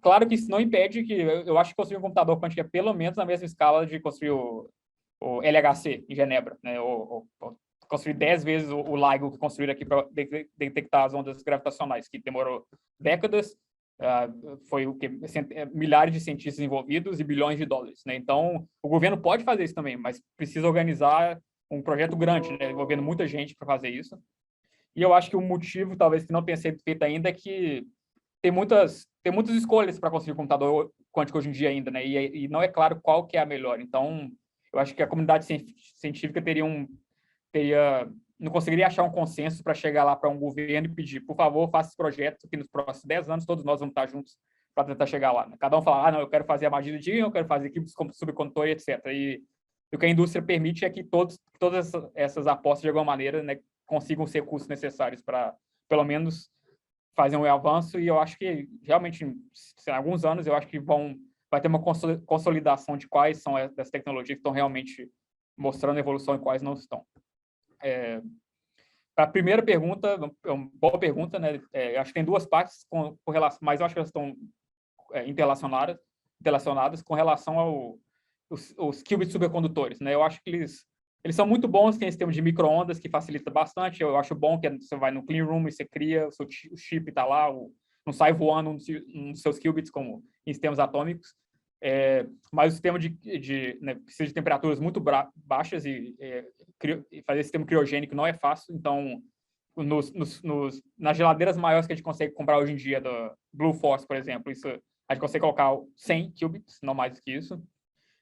Speaker 2: Claro que isso não impede que eu acho que construir um computador quântico é pelo menos na mesma escala de construir o LHC em Genebra, né? Ou construir 10 vezes o LIGO que construíram aqui para detectar as ondas gravitacionais, que demorou décadas, foi milhares de cientistas envolvidos e bilhões de dólares, né? Então, o governo pode fazer isso também, mas precisa organizar um projeto grande, né? Envolvendo muita gente para fazer isso. E eu acho que o motivo, talvez, que não tenha sido feito ainda é que tem muitas escolhas para construir um computador quântico hoje em dia ainda, né? E não é claro qual que é a melhor. Então, eu acho que a comunidade científica não conseguiria achar um consenso para chegar lá para um governo e pedir, por favor, faça esse projeto, que nos próximos 10 anos todos nós vamos estar juntos para tentar chegar lá. Cada um fala, não, eu quero fazer a magia do dia, eu quero fazer equipes como subcondutor, etc. E o que a indústria permite é que todas essas apostas, de alguma maneira, né, consigam os recursos necessários para, pelo menos, fazer um avanço. E eu acho que, realmente, em alguns anos, eu acho que vai ter uma consolidação de quais são as tecnologias que estão realmente mostrando evolução e quais não estão. Para a primeira pergunta, é uma boa pergunta, né? Acho que tem duas partes com relação, mas eu acho que elas estão interrelacionadas com relação aos qubits supercondutores, né? Eu acho que eles são muito bons, tem esse sistema de micro-ondas que facilita bastante. Eu acho bom que você vai no clean room e você cria, o chip está lá, não sai voando um dos seus qubits como em sistemas atômicos. Mas o sistema né, precisa de temperaturas muito baixas e fazer sistema criogênico não é fácil. Então, nas geladeiras maiores que a gente consegue comprar hoje em dia, da Blue Force, por exemplo, a gente consegue colocar 100 qubits, não mais do que isso.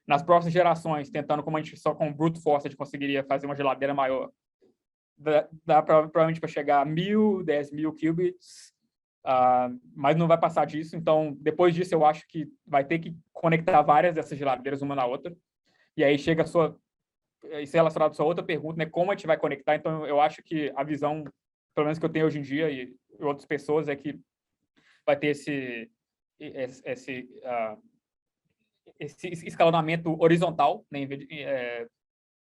Speaker 2: Nas próximas gerações, tentando, como a gente só com brute force a gente conseguiria fazer uma geladeira maior, dá provavelmente para chegar a 1.000, 10.000 qubits. mas não vai passar disso. Então, depois disso, eu acho que vai ter que conectar várias dessas geladeiras uma na outra. E aí chega a sua... Isso é relacionado à sua outra pergunta, né? Como a gente vai conectar? Então, eu acho que a visão, pelo menos que eu tenho hoje em dia e outras pessoas, é que vai ter esse escalonamento horizontal, né?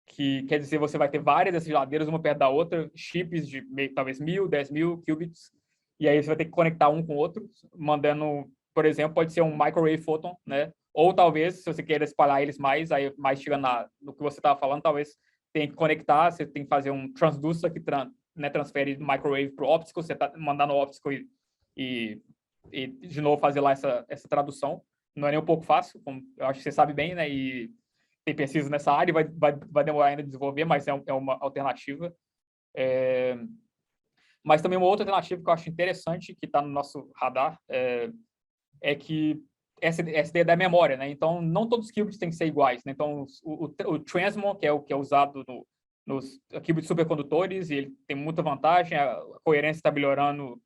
Speaker 2: Que quer dizer, você vai ter várias dessas geladeiras, uma perto da outra, chips de talvez 1.000, 10.000 qubits, e aí você vai ter que conectar um com o outro, mandando, por exemplo, pode ser um microwave photon, né? Ou talvez, se você queira espalhar eles mais, aí mais chegando no que você estava falando, talvez tem que conectar, você tem que fazer um transducer que transfere do microwave para o óptico, você está mandando o óptico e de novo fazer lá essa tradução. Não é nem um pouco fácil, como eu acho que você sabe bem, né? E tem pesquisa nessa área, vai demorar ainda a desenvolver, mas é uma alternativa. Mas também uma outra alternativa que eu acho interessante, que está no nosso radar, é que essa ideia da memória, né? Então, não todos os qubits têm que ser iguais, né? Então, o transmon, que é usado nos qubits supercondutores, e ele tem muita vantagem, a coerência está melhorando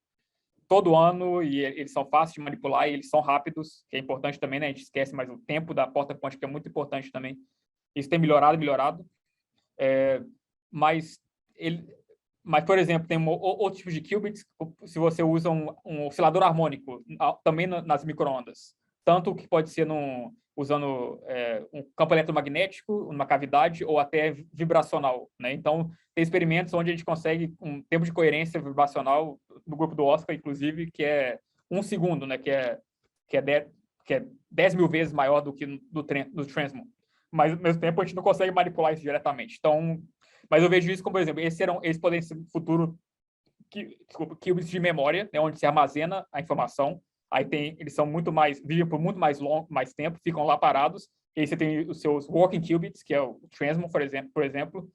Speaker 2: todo ano, e eles são fáceis de manipular, e eles são rápidos, que é importante também, né? A gente esquece, mas o tempo da porta quântica é muito importante também. Isso tem melhorado. Mas, por exemplo, tem outro tipo de qubits, se você usa um oscilador harmônico, também nas microondas, tanto que pode ser usando um campo eletromagnético, uma cavidade, ou até vibracional, né? Então, tem experimentos onde a gente consegue um tempo de coerência vibracional, no grupo do Oscar, inclusive, que é 1 segundo, né? Que é 10.000 vezes maior do que do transmon. Mas, ao mesmo tempo, a gente não consegue manipular isso diretamente. Então, mas eu vejo isso como, por exemplo, esses podem ser no futuro qubits de memória, né? Onde se armazena a informação. Aí eles são vivem por muito mais tempo, ficam lá parados. E aí você tem os seus working qubits, que é o transmon, por exemplo.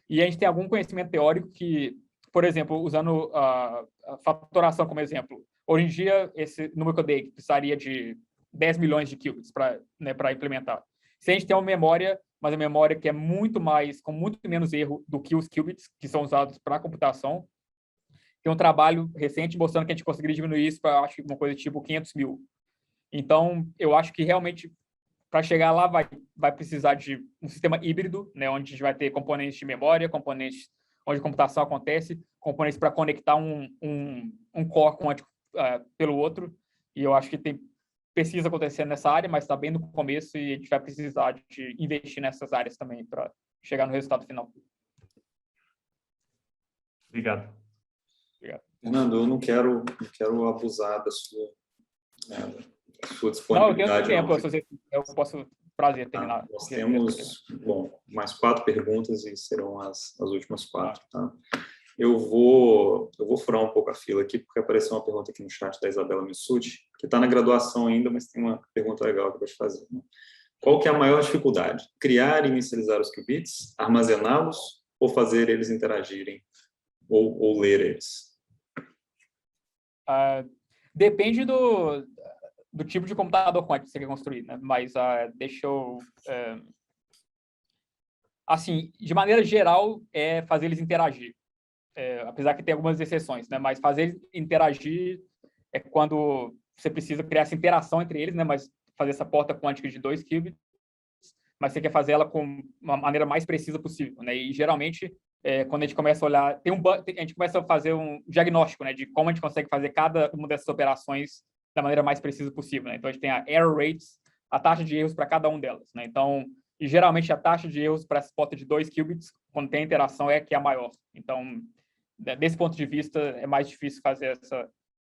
Speaker 2: E a gente tem algum conhecimento teórico que, por exemplo, usando a fatoração como exemplo, hoje em dia, esse número que eu dei precisaria de 10 milhões de qubits para implementar. Se a gente tem uma memória, mas a memória que é com muito menos erro do que os qubits que são usados para a computação, tem um trabalho recente mostrando que a gente conseguiria diminuir isso para, acho que uma coisa tipo 500.000. Então, eu acho que realmente, para chegar lá, vai precisar de um sistema híbrido, né, onde a gente vai ter componentes de memória, componentes onde a computação acontece, componentes para conectar um core quântico pelo outro. E eu acho que tem pesquisa acontecendo nessa área, mas está bem no começo e a gente vai precisar de investir nessas áreas também para chegar no resultado final.
Speaker 7: Obrigado.
Speaker 1: Fernando, eu não quero abusar da sua disponibilidade.
Speaker 2: Não, eu tenho tempo, eu posso prazer terminar.
Speaker 1: Nós temos, mais 4 perguntas e serão as últimas 4, tá? Eu vou furar um pouco a fila aqui, porque apareceu uma pergunta aqui no chat da Isabela Missuti, que está na graduação ainda, mas tem uma pergunta legal que eu vou te fazer, né? Qual que é a maior dificuldade? Criar e inicializar os qubits, armazená-los ou fazer eles interagirem, ou ler eles?
Speaker 2: Depende do tipo de computador quântico que você quer construir, né? Mas deixa eu... assim, de maneira geral, é fazer eles interagir. Apesar que tem algumas exceções, né? Mas fazer eles interagir é quando você precisa criar essa interação entre eles, né? Mas fazer essa porta quântica de 2 qubits, mas você quer fazer ela com uma maneira mais precisa possível, né? E geralmente, quando a gente começa a olhar, a gente começa a fazer um diagnóstico, né? De como a gente consegue fazer cada uma dessas operações da maneira mais precisa possível, né? Então, a gente tem a error rates, a taxa de erros para cada um delas, né? Então, e geralmente a taxa de erros para essa porta de 2 qubits, quando tem interação, é que é a maior. Então, desse ponto de vista, é mais difícil fazer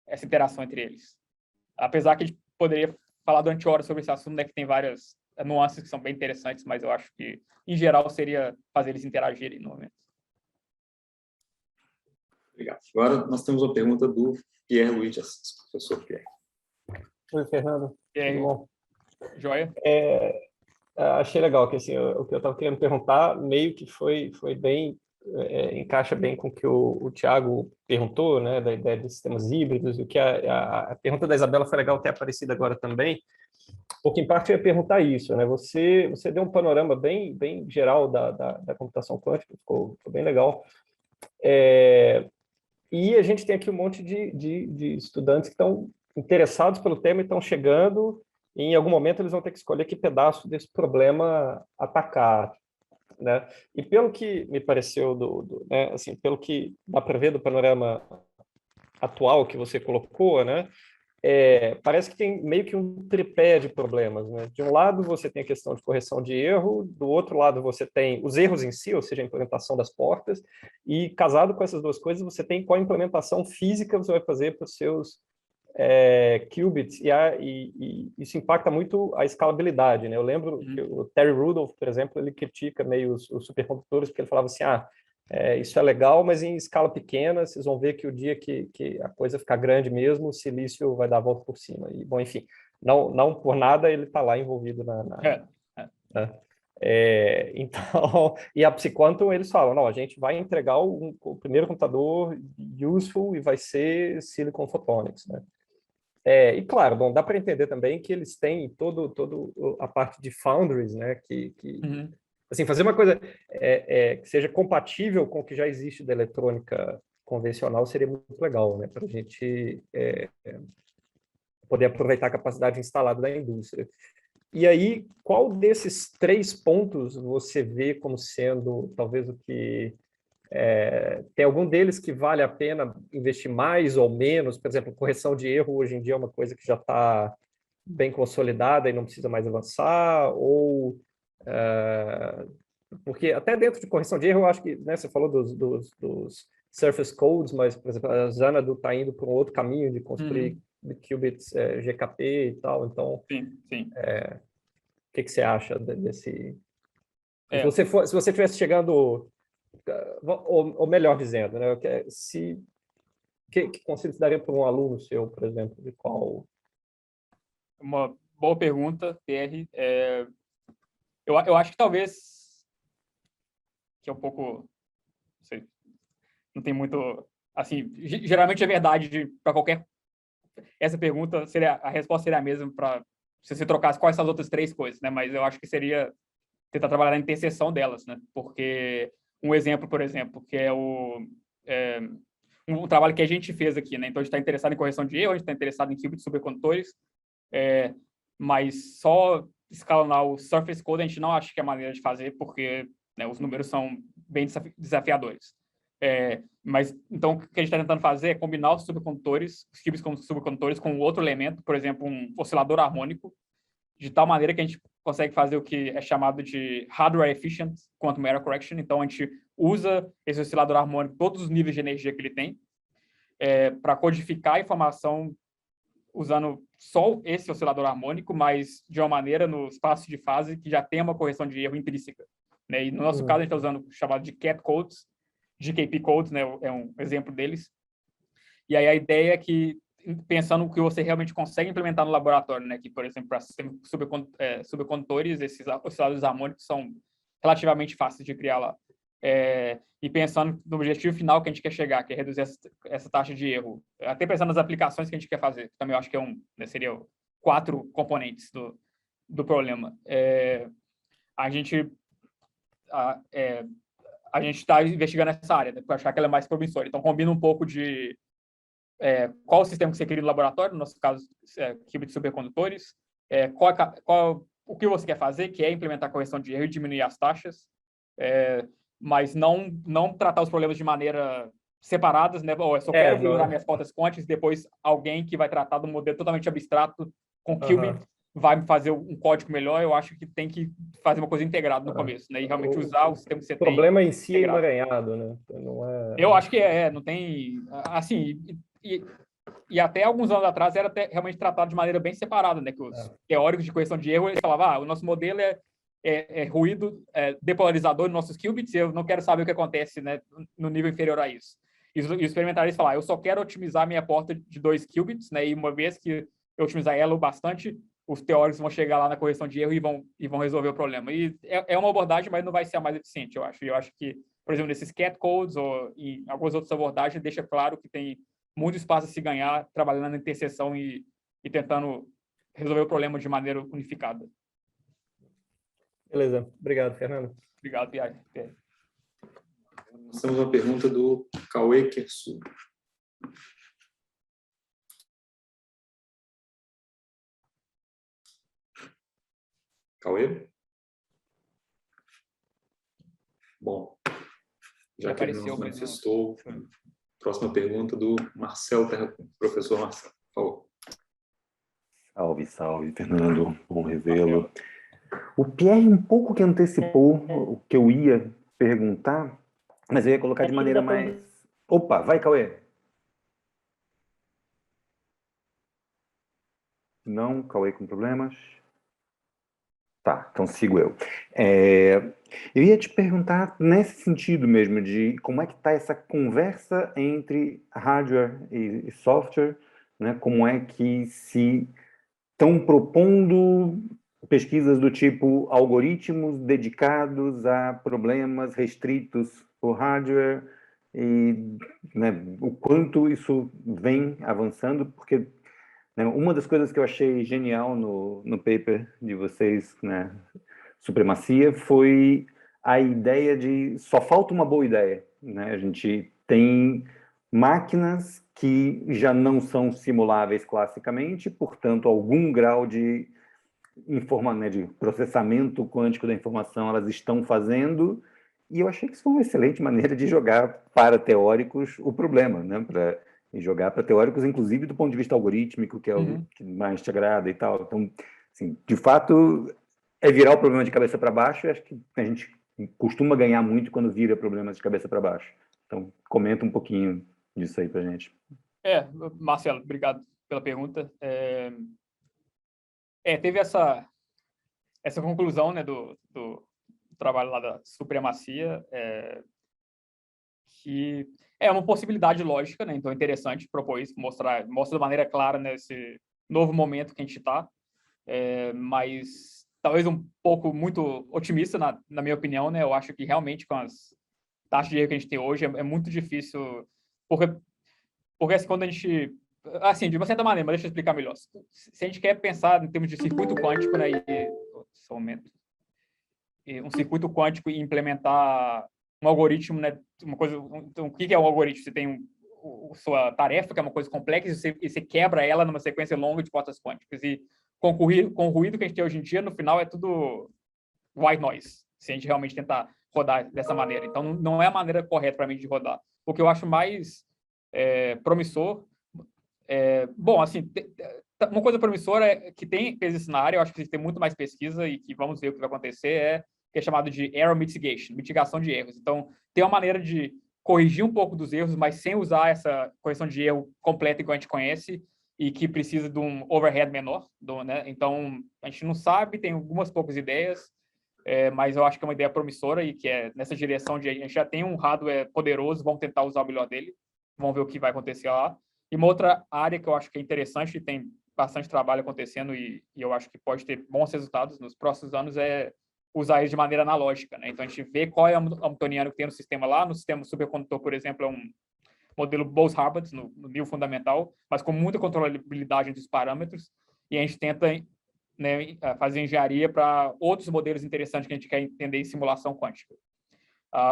Speaker 2: essa interação entre eles. Apesar que a gente poderia falar durante horas sobre esse assunto, né, que tem várias nuances que são bem interessantes, mas eu acho que, em geral, seria fazer eles interagirem no momento.
Speaker 1: Obrigado. Agora, nós temos uma pergunta do Pierre Luiz de Assis, professor Pierre.
Speaker 8: Oi, Fernando. Tudo bom?
Speaker 2: Joia?
Speaker 8: Achei legal que assim, o que eu estava querendo perguntar meio que foi bem, encaixa bem com o que o Thiago perguntou, né, da ideia de sistemas híbridos, o que a pergunta da Isabela foi legal ter aparecido agora também, porque em parte eu ia perguntar isso, né, você deu um panorama bem geral da computação quântica, ficou bem legal, E a gente tem aqui um monte de estudantes que estão interessados pelo tema e estão chegando, e em algum momento eles vão ter que escolher que pedaço desse problema atacar, né? E pelo que me pareceu, né, assim, pelo que dá para ver do panorama atual que você colocou, né, parece que tem meio que um tripé de problemas, né? De um lado você tem a questão de correção de erro, do outro lado você tem os erros em si, ou seja, a implementação das portas, e casado com essas duas coisas você tem qual implementação física você vai fazer para os seus qubits, e isso impacta muito a escalabilidade, né? Eu lembro que o Terry Rudolph, por exemplo, ele critica meio os supercondutores, porque ele falava assim, isso é legal, mas em escala pequena, vocês vão ver que o dia que a coisa ficar grande mesmo, o silício vai dar a volta por cima. E, bom, enfim, não por nada ele está lá envolvido né? Então, e a PsiQuantum, eles falam, não, a gente vai entregar o primeiro computador useful e vai ser Silicon Photonics, né? E claro, bom, dá para entender também que eles têm todo a parte de foundries, né? Assim, fazer uma coisa que seja compatível com o que já existe da eletrônica convencional seria muito legal, né? Para a gente poder aproveitar a capacidade instalada da indústria. E aí, qual desses 3 pontos você vê como sendo talvez o que tem algum deles que vale a pena investir mais ou menos? Por exemplo, correção de erro hoje em dia é uma coisa que já está bem consolidada e não precisa mais avançar, ou porque até dentro de correção de erro, eu acho que, né, você falou dos surface codes, mas, por exemplo, a Xanadu está indo para um outro caminho de construir qubits GKP e tal, então
Speaker 2: Sim.
Speaker 8: o que você acha desse... Se você estivesse chegando, ou melhor dizendo, né, que conselho você daria para um aluno seu, por exemplo, de qual...
Speaker 2: Uma boa pergunta, Pierre. Eu acho que talvez que é um pouco, não sei, não tem muito, assim, geralmente é verdade para qualquer, essa pergunta a resposta seria a mesma para se você trocasse quais são as outras 3 coisas, né? Mas eu acho que seria tentar trabalhar na interseção delas, né? Porque um exemplo, por exemplo, que é um trabalho que a gente fez aqui, né? Então a gente está interessado em correção de erro, a gente está interessado em qubits supercondutores, mas só escalonar o surface code a gente não acha que é a maneira de fazer, porque, né, os números são bem desafiadores. Mas então o que a gente está tentando fazer é combinar os supercondutores, os qubits como supercondutores, com outro elemento, por exemplo, um oscilador harmônico, de tal maneira que a gente consegue fazer o que é chamado de hardware efficient quantum error correction. Então a gente usa esse oscilador harmônico, todos os níveis de energia que ele tem, para codificar a informação usando só esse oscilador harmônico, mas de uma maneira no espaço de fase que já tem uma correção de erro intrínseca, né? E no nosso caso a gente está usando o chamado de CAT codes, GKP codes, né? É um exemplo deles. E aí a ideia é que, pensando no que você realmente consegue implementar no laboratório, né? Que, por exemplo, para supercondutores, esses osciladores harmônicos são relativamente fáceis de criar lá. E pensando no objetivo final que a gente quer chegar, que é reduzir essa taxa de erro, até pensando nas aplicações que a gente quer fazer, também eu acho que né, seria 4 componentes do problema. A gente está investigando essa área, né, para achar que ela é mais promissora. Então, combina um pouco de qual o sistema que você queria no laboratório, no nosso caso, qubits supercondutores, o que você quer fazer, que é implementar a correção de erro e diminuir as taxas, mas não tratar os problemas de maneira separadas, né? Eu só quero equilibrar minhas portas quânticas, depois alguém que vai tratar de um modelo totalmente abstrato com qubit vai fazer um código melhor. Eu acho que tem que fazer uma coisa integrada no começo, né? E realmente usar o sistema que você tem.
Speaker 8: O problema em si é emaranhado, né? Não é...
Speaker 2: Eu acho que não tem... Assim, e até alguns anos atrás era realmente tratado de maneira bem separada, né? Que os teóricos de correção de erro, eles falavam, o nosso modelo ruído depolarizador nos nossos qubits, eu não quero saber o que acontece, né, no nível inferior a isso. E os experimentalistas falaram, eu só quero otimizar minha porta de 2 qubits, né, e uma vez que eu otimizar ela o bastante, os teóricos vão chegar lá na correção de erro e vão resolver o problema. E é uma abordagem, mas não vai ser a mais eficiente, eu acho. E eu acho que, por exemplo, nesses CAT codes ou em algumas outras abordagens, deixa claro que tem muito espaço a se ganhar trabalhando na interseção e tentando resolver o problema de maneira unificada.
Speaker 8: Beleza. Obrigado, Fernando.
Speaker 2: Obrigado, Pierre.
Speaker 1: Nós temos uma pergunta do Cauê Kersu. Cauê? Bom, já que ele não se manifestou, próxima pergunta do Marcelo Terracum. Professor Marcelo, por favor.
Speaker 9: Salve, salve, Fernando. Bom revê-lo. O Pierre um pouco que antecipou o que eu ia perguntar, mas eu ia colocar de maneira mais... Opa, vai, Cauê. Não, Cauê com problemas. Tá, então sigo eu. Eu ia te perguntar nesse sentido mesmo, de como é que está essa conversa entre hardware e software, né? Como é que se estão propondo pesquisas do tipo algoritmos dedicados a problemas restritos por hardware e, né, o quanto isso vem avançando, porque, né, uma das coisas que eu achei genial no paper de vocês, né, Supremacia, foi a ideia de só falta uma boa ideia, né? A gente tem máquinas que já não são simuláveis classicamente, portanto, algum grau de de processamento quântico da informação elas estão fazendo, e eu achei que isso foi uma excelente maneira de jogar para teóricos o problema, né? Para jogar para teóricos, inclusive do ponto de vista algorítmico, que é o que mais te agrada e tal. Então, assim, de fato, é virar o problema de cabeça para baixo, e acho que a gente costuma ganhar muito quando vira problemas de cabeça para baixo. Então, comenta um pouquinho disso aí para a gente.
Speaker 2: Marcelo, obrigado pela pergunta. Teve essa conclusão, né, do trabalho lá da Supremacia, que é uma possibilidade lógica, né? Então é interessante propor isso, mostra de maneira clara, né, esse novo momento que a gente está, mas talvez um pouco muito otimista, na minha opinião, né? Eu acho que realmente com as taxas de erro que a gente tem hoje é muito difícil, porque assim, quando a gente... Assim, de uma certa maneira, mas deixa eu explicar melhor. Se a gente quer pensar em termos de circuito quântico, né, um circuito quântico e implementar um algoritmo, né, uma coisa... Então, o que é um algoritmo? Você tem sua tarefa, que é uma coisa complexa, e você quebra ela numa sequência longa de portas quânticas. E com o ruído que a gente tem hoje em dia, no final é tudo white noise, se a gente realmente tentar rodar dessa maneira. Então, não é a maneira correta para mim de rodar. O que eu acho mais promissor... bom, assim, uma coisa promissora que tem esse cenário, eu acho que tem muito mais pesquisa e que vamos ver o que vai acontecer, que é chamado de error mitigation, mitigação de erros. Então, tem uma maneira de corrigir um pouco dos erros, mas sem usar essa correção de erro completa que a gente conhece e que precisa de um overhead menor, né? Então, a gente não sabe, tem algumas poucas ideias, mas eu acho que é uma ideia promissora e que é nessa direção de a gente já tem um hardware poderoso, vamos tentar usar o melhor dele, vamos ver o que vai acontecer lá. E uma outra área que eu acho que é interessante e tem bastante trabalho acontecendo e eu acho que pode ter bons resultados nos próximos anos é usar isso de maneira analógica, né? Então, a gente vê qual é o hamiltoniano que tem no sistema lá. No sistema supercondutor, por exemplo, é um modelo Bose-Harvard, no nível fundamental, mas com muita controlabilidade dos parâmetros. E a gente tenta, né, fazer engenharia para outros modelos interessantes que a gente quer entender em simulação quântica.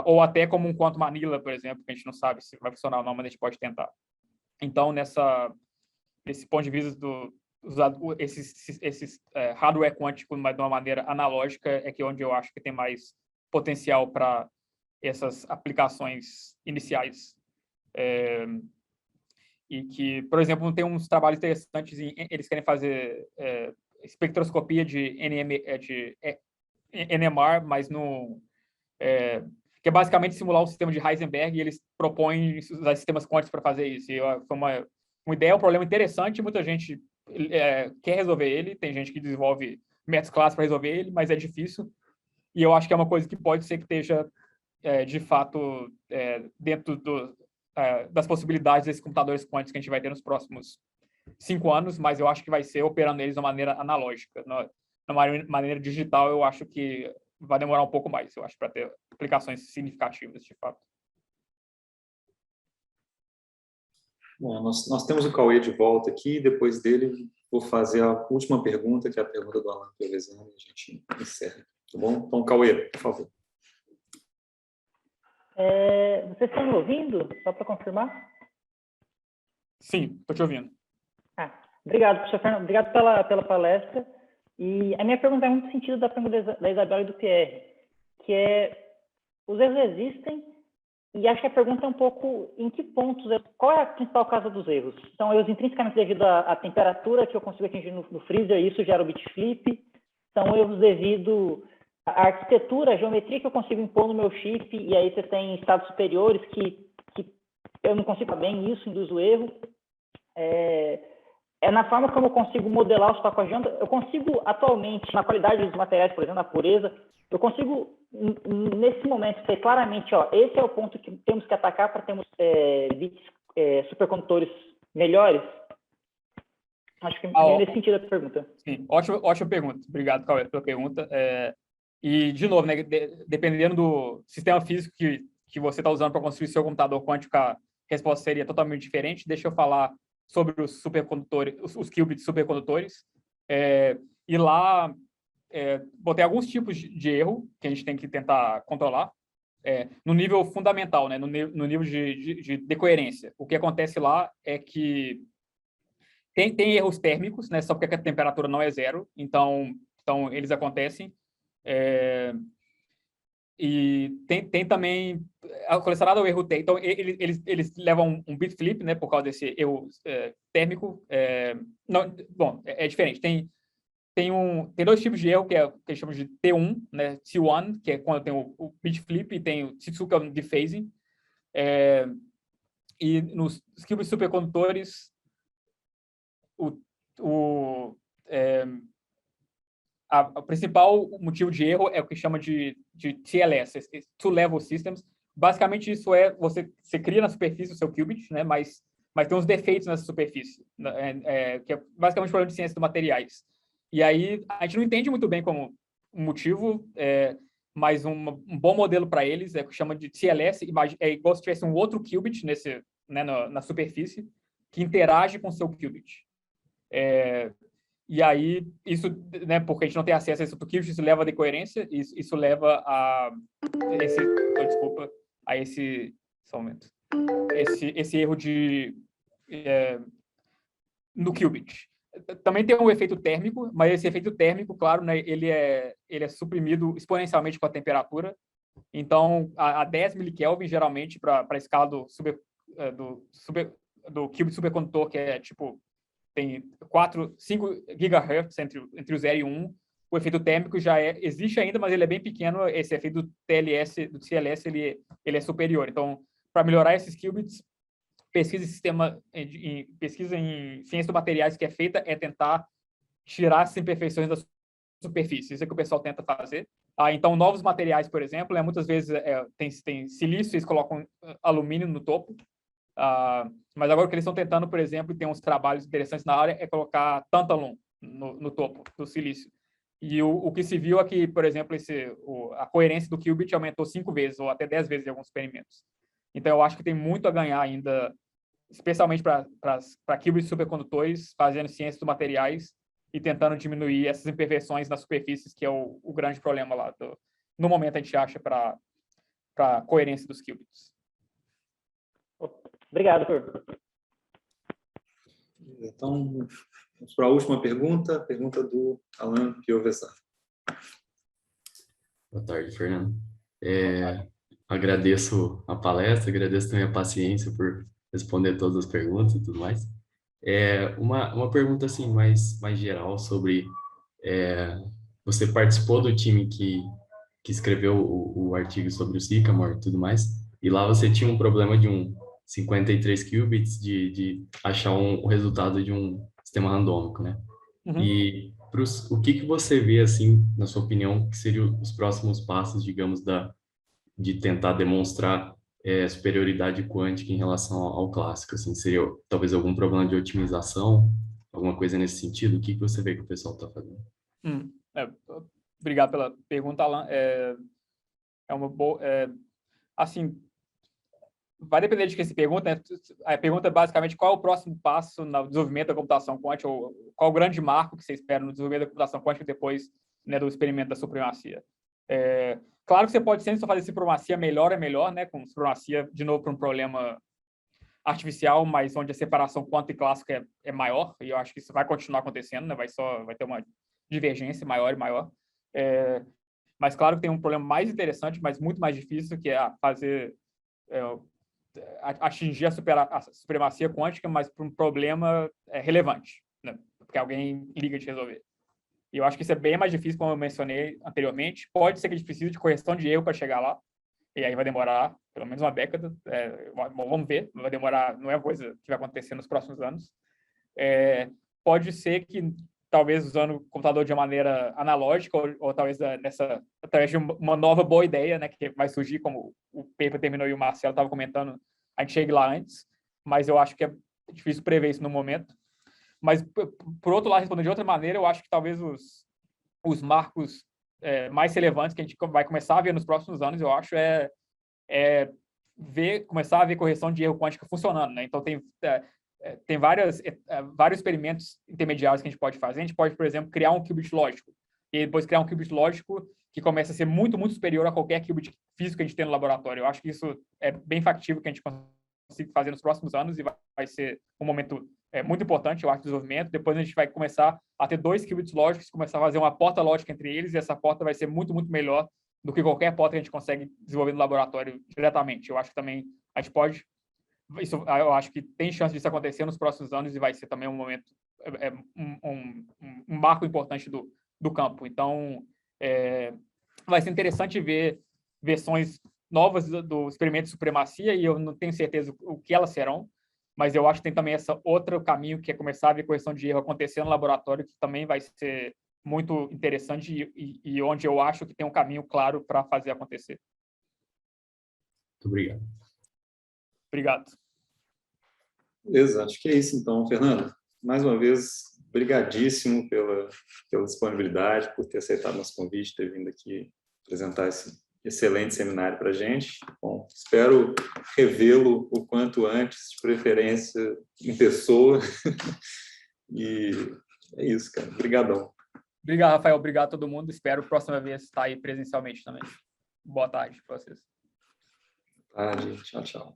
Speaker 2: Ou até como um quantum Manila, por exemplo, que a gente não sabe se vai funcionar ou não, mas a gente pode tentar. Então, nesse ponto de vista esses hardware quântico, mas de uma maneira analógica, é que onde eu acho que tem mais potencial para essas aplicações iniciais. E que, por exemplo, tem uns trabalhos interessantes, eles querem fazer espectroscopia de NMR, mas que é basicamente simular o sistema de Heisenberg, e eles propõem usar sistemas quânticos para fazer isso. E foi uma ideia, um problema interessante, muita gente quer resolver ele, tem gente que desenvolve métodos clássicos para resolver ele, mas é difícil, e eu acho que é uma coisa que pode ser que esteja, de fato, dentro das possibilidades desses computadores quânticos que a gente vai ter nos próximos 5 anos, mas eu acho que vai ser operando eles de uma maneira analógica. Na maneira digital, eu acho que vai demorar um pouco mais, eu acho, para ter aplicações significativas, de fato.
Speaker 1: Bom, nós temos o Cauê de volta aqui, depois dele vou fazer a última pergunta, que é a pergunta do Alan Piovesan, e a gente encerra, tá bom? Então, Cauê, por favor.
Speaker 10: Vocês estão me ouvindo? Só para confirmar?
Speaker 2: Sim, estou te ouvindo.
Speaker 10: Obrigado, professor Fernando. Obrigado pela palestra. E a minha pergunta é muito no sentido da pergunta da Isabela e do Pierre, que é, os erros existem, e acho que a pergunta é um pouco em que pontos, qual é a principal causa dos erros? São erros intrinsecamente devido à temperatura que eu consigo atingir no freezer, e isso gera o bit flip? São erros devido à arquitetura, à geometria que eu consigo impor no meu chip, e aí você tem estados superiores que eu não consigo bem, isso induz o erro. É na forma como eu consigo modelar os pacotes de onda. Eu consigo, atualmente, na qualidade dos materiais, por exemplo, na pureza, eu consigo, nesse momento, ter claramente, esse é o ponto que temos que atacar para termos bits supercondutores melhores? Acho que nesse sentido a pergunta.
Speaker 2: Sim, ótima pergunta. Obrigado, Cauê, pela pergunta. E, de novo, né, dependendo do sistema físico que você está usando para construir seu computador quântico, a resposta seria totalmente diferente. Deixa eu falar sobre os supercondutores, os qubits supercondutores. E lá, botei alguns tipos de erro que a gente tem que tentar controlar no nível fundamental, né, no nível de decoerência. O que acontece lá é que tem erros térmicos, né, só porque a temperatura não é zero, então eles acontecem. E tem também colecionado o erro térmico. Então, eles levam um bit flip, né, por causa desse erro térmico. Não, bom, é diferente. Tem dois tipos de erro, que eles chamam de T1, né, T1, que é quando tem o bit flip, e tem o T2, que é o dephasing. E nos qubits supercondutores, o principal motivo de erro é o que chama de TLS, Two-Level Systems. Basicamente, isso você cria na superfície o seu qubit, né, mas tem uns defeitos nessa superfície, que é basicamente o problema de ciência dos materiais. E aí, a gente não entende muito bem como um motivo, mas um bom modelo para eles é o que chama de TLS, é igual se tivesse um outro qubit né, na superfície, que interage com o seu qubit. E aí, isso, né, porque a gente não tem acesso a esse outro qubit, isso leva a decoerência, isso leva a esse erro no qubit. Também tem um efeito térmico, mas esse efeito térmico, claro, né, ele é suprimido exponencialmente com a temperatura. Então, a 10 milikelvin, geralmente, para a escala do qubit supercondutor, que é tipo tem 5 GHz entre o 0 e 1, o efeito térmico já existe ainda, mas ele é bem pequeno. Esse efeito do TLS, do TLS, ele é superior. Então, para melhorar esses qubits, pesquisa em ciência dos materiais que é feita é tentar tirar as imperfeições da superfície. Isso é que o pessoal tenta fazer. Então, novos materiais, por exemplo, muitas vezes tem silício, eles colocam alumínio no topo. Mas agora o que eles estão tentando, por exemplo, e tem uns trabalhos interessantes na área, é colocar tântalon no topo do silício. E o que se viu é que, por exemplo, a coerência do qubit aumentou 5 vezes ou até 10 vezes em alguns experimentos. Então, eu acho que tem muito a ganhar ainda, especialmente para qubits supercondutores, fazendo ciência dos materiais e tentando diminuir essas imperfeições nas superfícies, que é o grande problema lá. No momento, a gente acha para a coerência dos qubits.
Speaker 10: Obrigado, Cor.
Speaker 1: Então, vamos para a última pergunta do Alan Piovesan.
Speaker 11: Boa tarde, Fernando. Agradeço a palestra, agradeço também a paciência por responder todas as perguntas e tudo mais. Uma pergunta assim mais geral sobre você participou do time que escreveu o artigo sobre o Sycamore e tudo mais, e lá você tinha um problema de 53 qubits de achar o resultado de um sistema randômico, né? Uhum. E o que você vê, assim, na sua opinião, que seriam os próximos passos, digamos, de tentar demonstrar superioridade quântica em relação ao clássico? Assim, seria talvez algum problema de otimização, alguma coisa nesse sentido? O que você vê que o pessoal está fazendo?
Speaker 2: Obrigado pela pergunta, Alan. É uma boa... assim, vai depender de quem se pergunta, né? A pergunta é basicamente qual é o próximo passo no desenvolvimento da computação quântica, ou qual o grande marco que você espera no desenvolvimento da computação quântica depois, né, do experimento da supremacia. Claro que você pode sempre fazer supremacia melhor, né, com supremacia, de novo, para um problema artificial, mas onde a separação quântica e clássica é maior, e eu acho que isso vai continuar acontecendo, né? Vai ter uma divergência maior e maior. Mas claro que tem um problema mais interessante, mas muito mais difícil, que é atingir a supremacia quântica, mas por um problema relevante, né? Porque alguém liga de resolver. E eu acho que isso é bem mais difícil, como eu mencionei anteriormente. Pode ser que a gente precise de correção de erro para chegar lá, e aí vai demorar pelo menos uma década. Vamos ver, vai demorar, não é uma coisa que vai acontecer nos próximos anos. Pode ser que, talvez usando o computador de uma maneira analógica, ou talvez através de uma nova boa ideia, né, que vai surgir, como o paper terminou e o Marcelo estava comentando, a gente chegue lá antes, mas eu acho que é difícil prever isso no momento. Mas, por outro lado, respondendo de outra maneira, eu acho que talvez os marcos mais relevantes que a gente vai começar a ver nos próximos anos, eu acho, começar a ver correção de erro quântica funcionando, né? Então, tem vários experimentos intermediários que a gente pode fazer. A gente pode, por exemplo, criar um qubit lógico, e depois criar um qubit lógico que começa a ser muito, muito superior a qualquer qubit físico que a gente tem no laboratório. Eu acho que isso é bem factível que a gente consiga fazer nos próximos anos, e vai ser um momento muito importante, eu acho, de desenvolvimento. Depois a gente vai começar a ter 2 qubits lógicos, começar a fazer uma porta lógica entre eles, e essa porta vai ser muito, muito melhor do que qualquer porta que a gente consegue desenvolver no laboratório diretamente. Eu acho que também a gente pode... eu acho que tem chance disso acontecer nos próximos anos, e vai ser também um momento, um marco importante do campo. Então, vai ser interessante ver versões novas do experimento de supremacia, e eu não tenho certeza o que elas serão, mas eu acho que tem também esse outro caminho, que é começar a ver correção de erro acontecer no laboratório, que também vai ser muito interessante, e onde eu acho que tem um caminho claro para fazer acontecer.
Speaker 11: Muito obrigado.
Speaker 2: Obrigado.
Speaker 1: Beleza, acho que é isso então, Fernando. Mais uma vez, brigadíssimo pela disponibilidade, por ter aceitado nosso convite, ter vindo aqui apresentar esse excelente seminário para a gente. Bom, espero revê-lo o quanto antes, de preferência em pessoa. E é isso, cara. Obrigadão.
Speaker 2: Obrigado, Rafael. Obrigado a todo mundo. Espero a próxima vez estar aí presencialmente também. Boa tarde para vocês.
Speaker 1: Boa tarde. Tchau, tchau.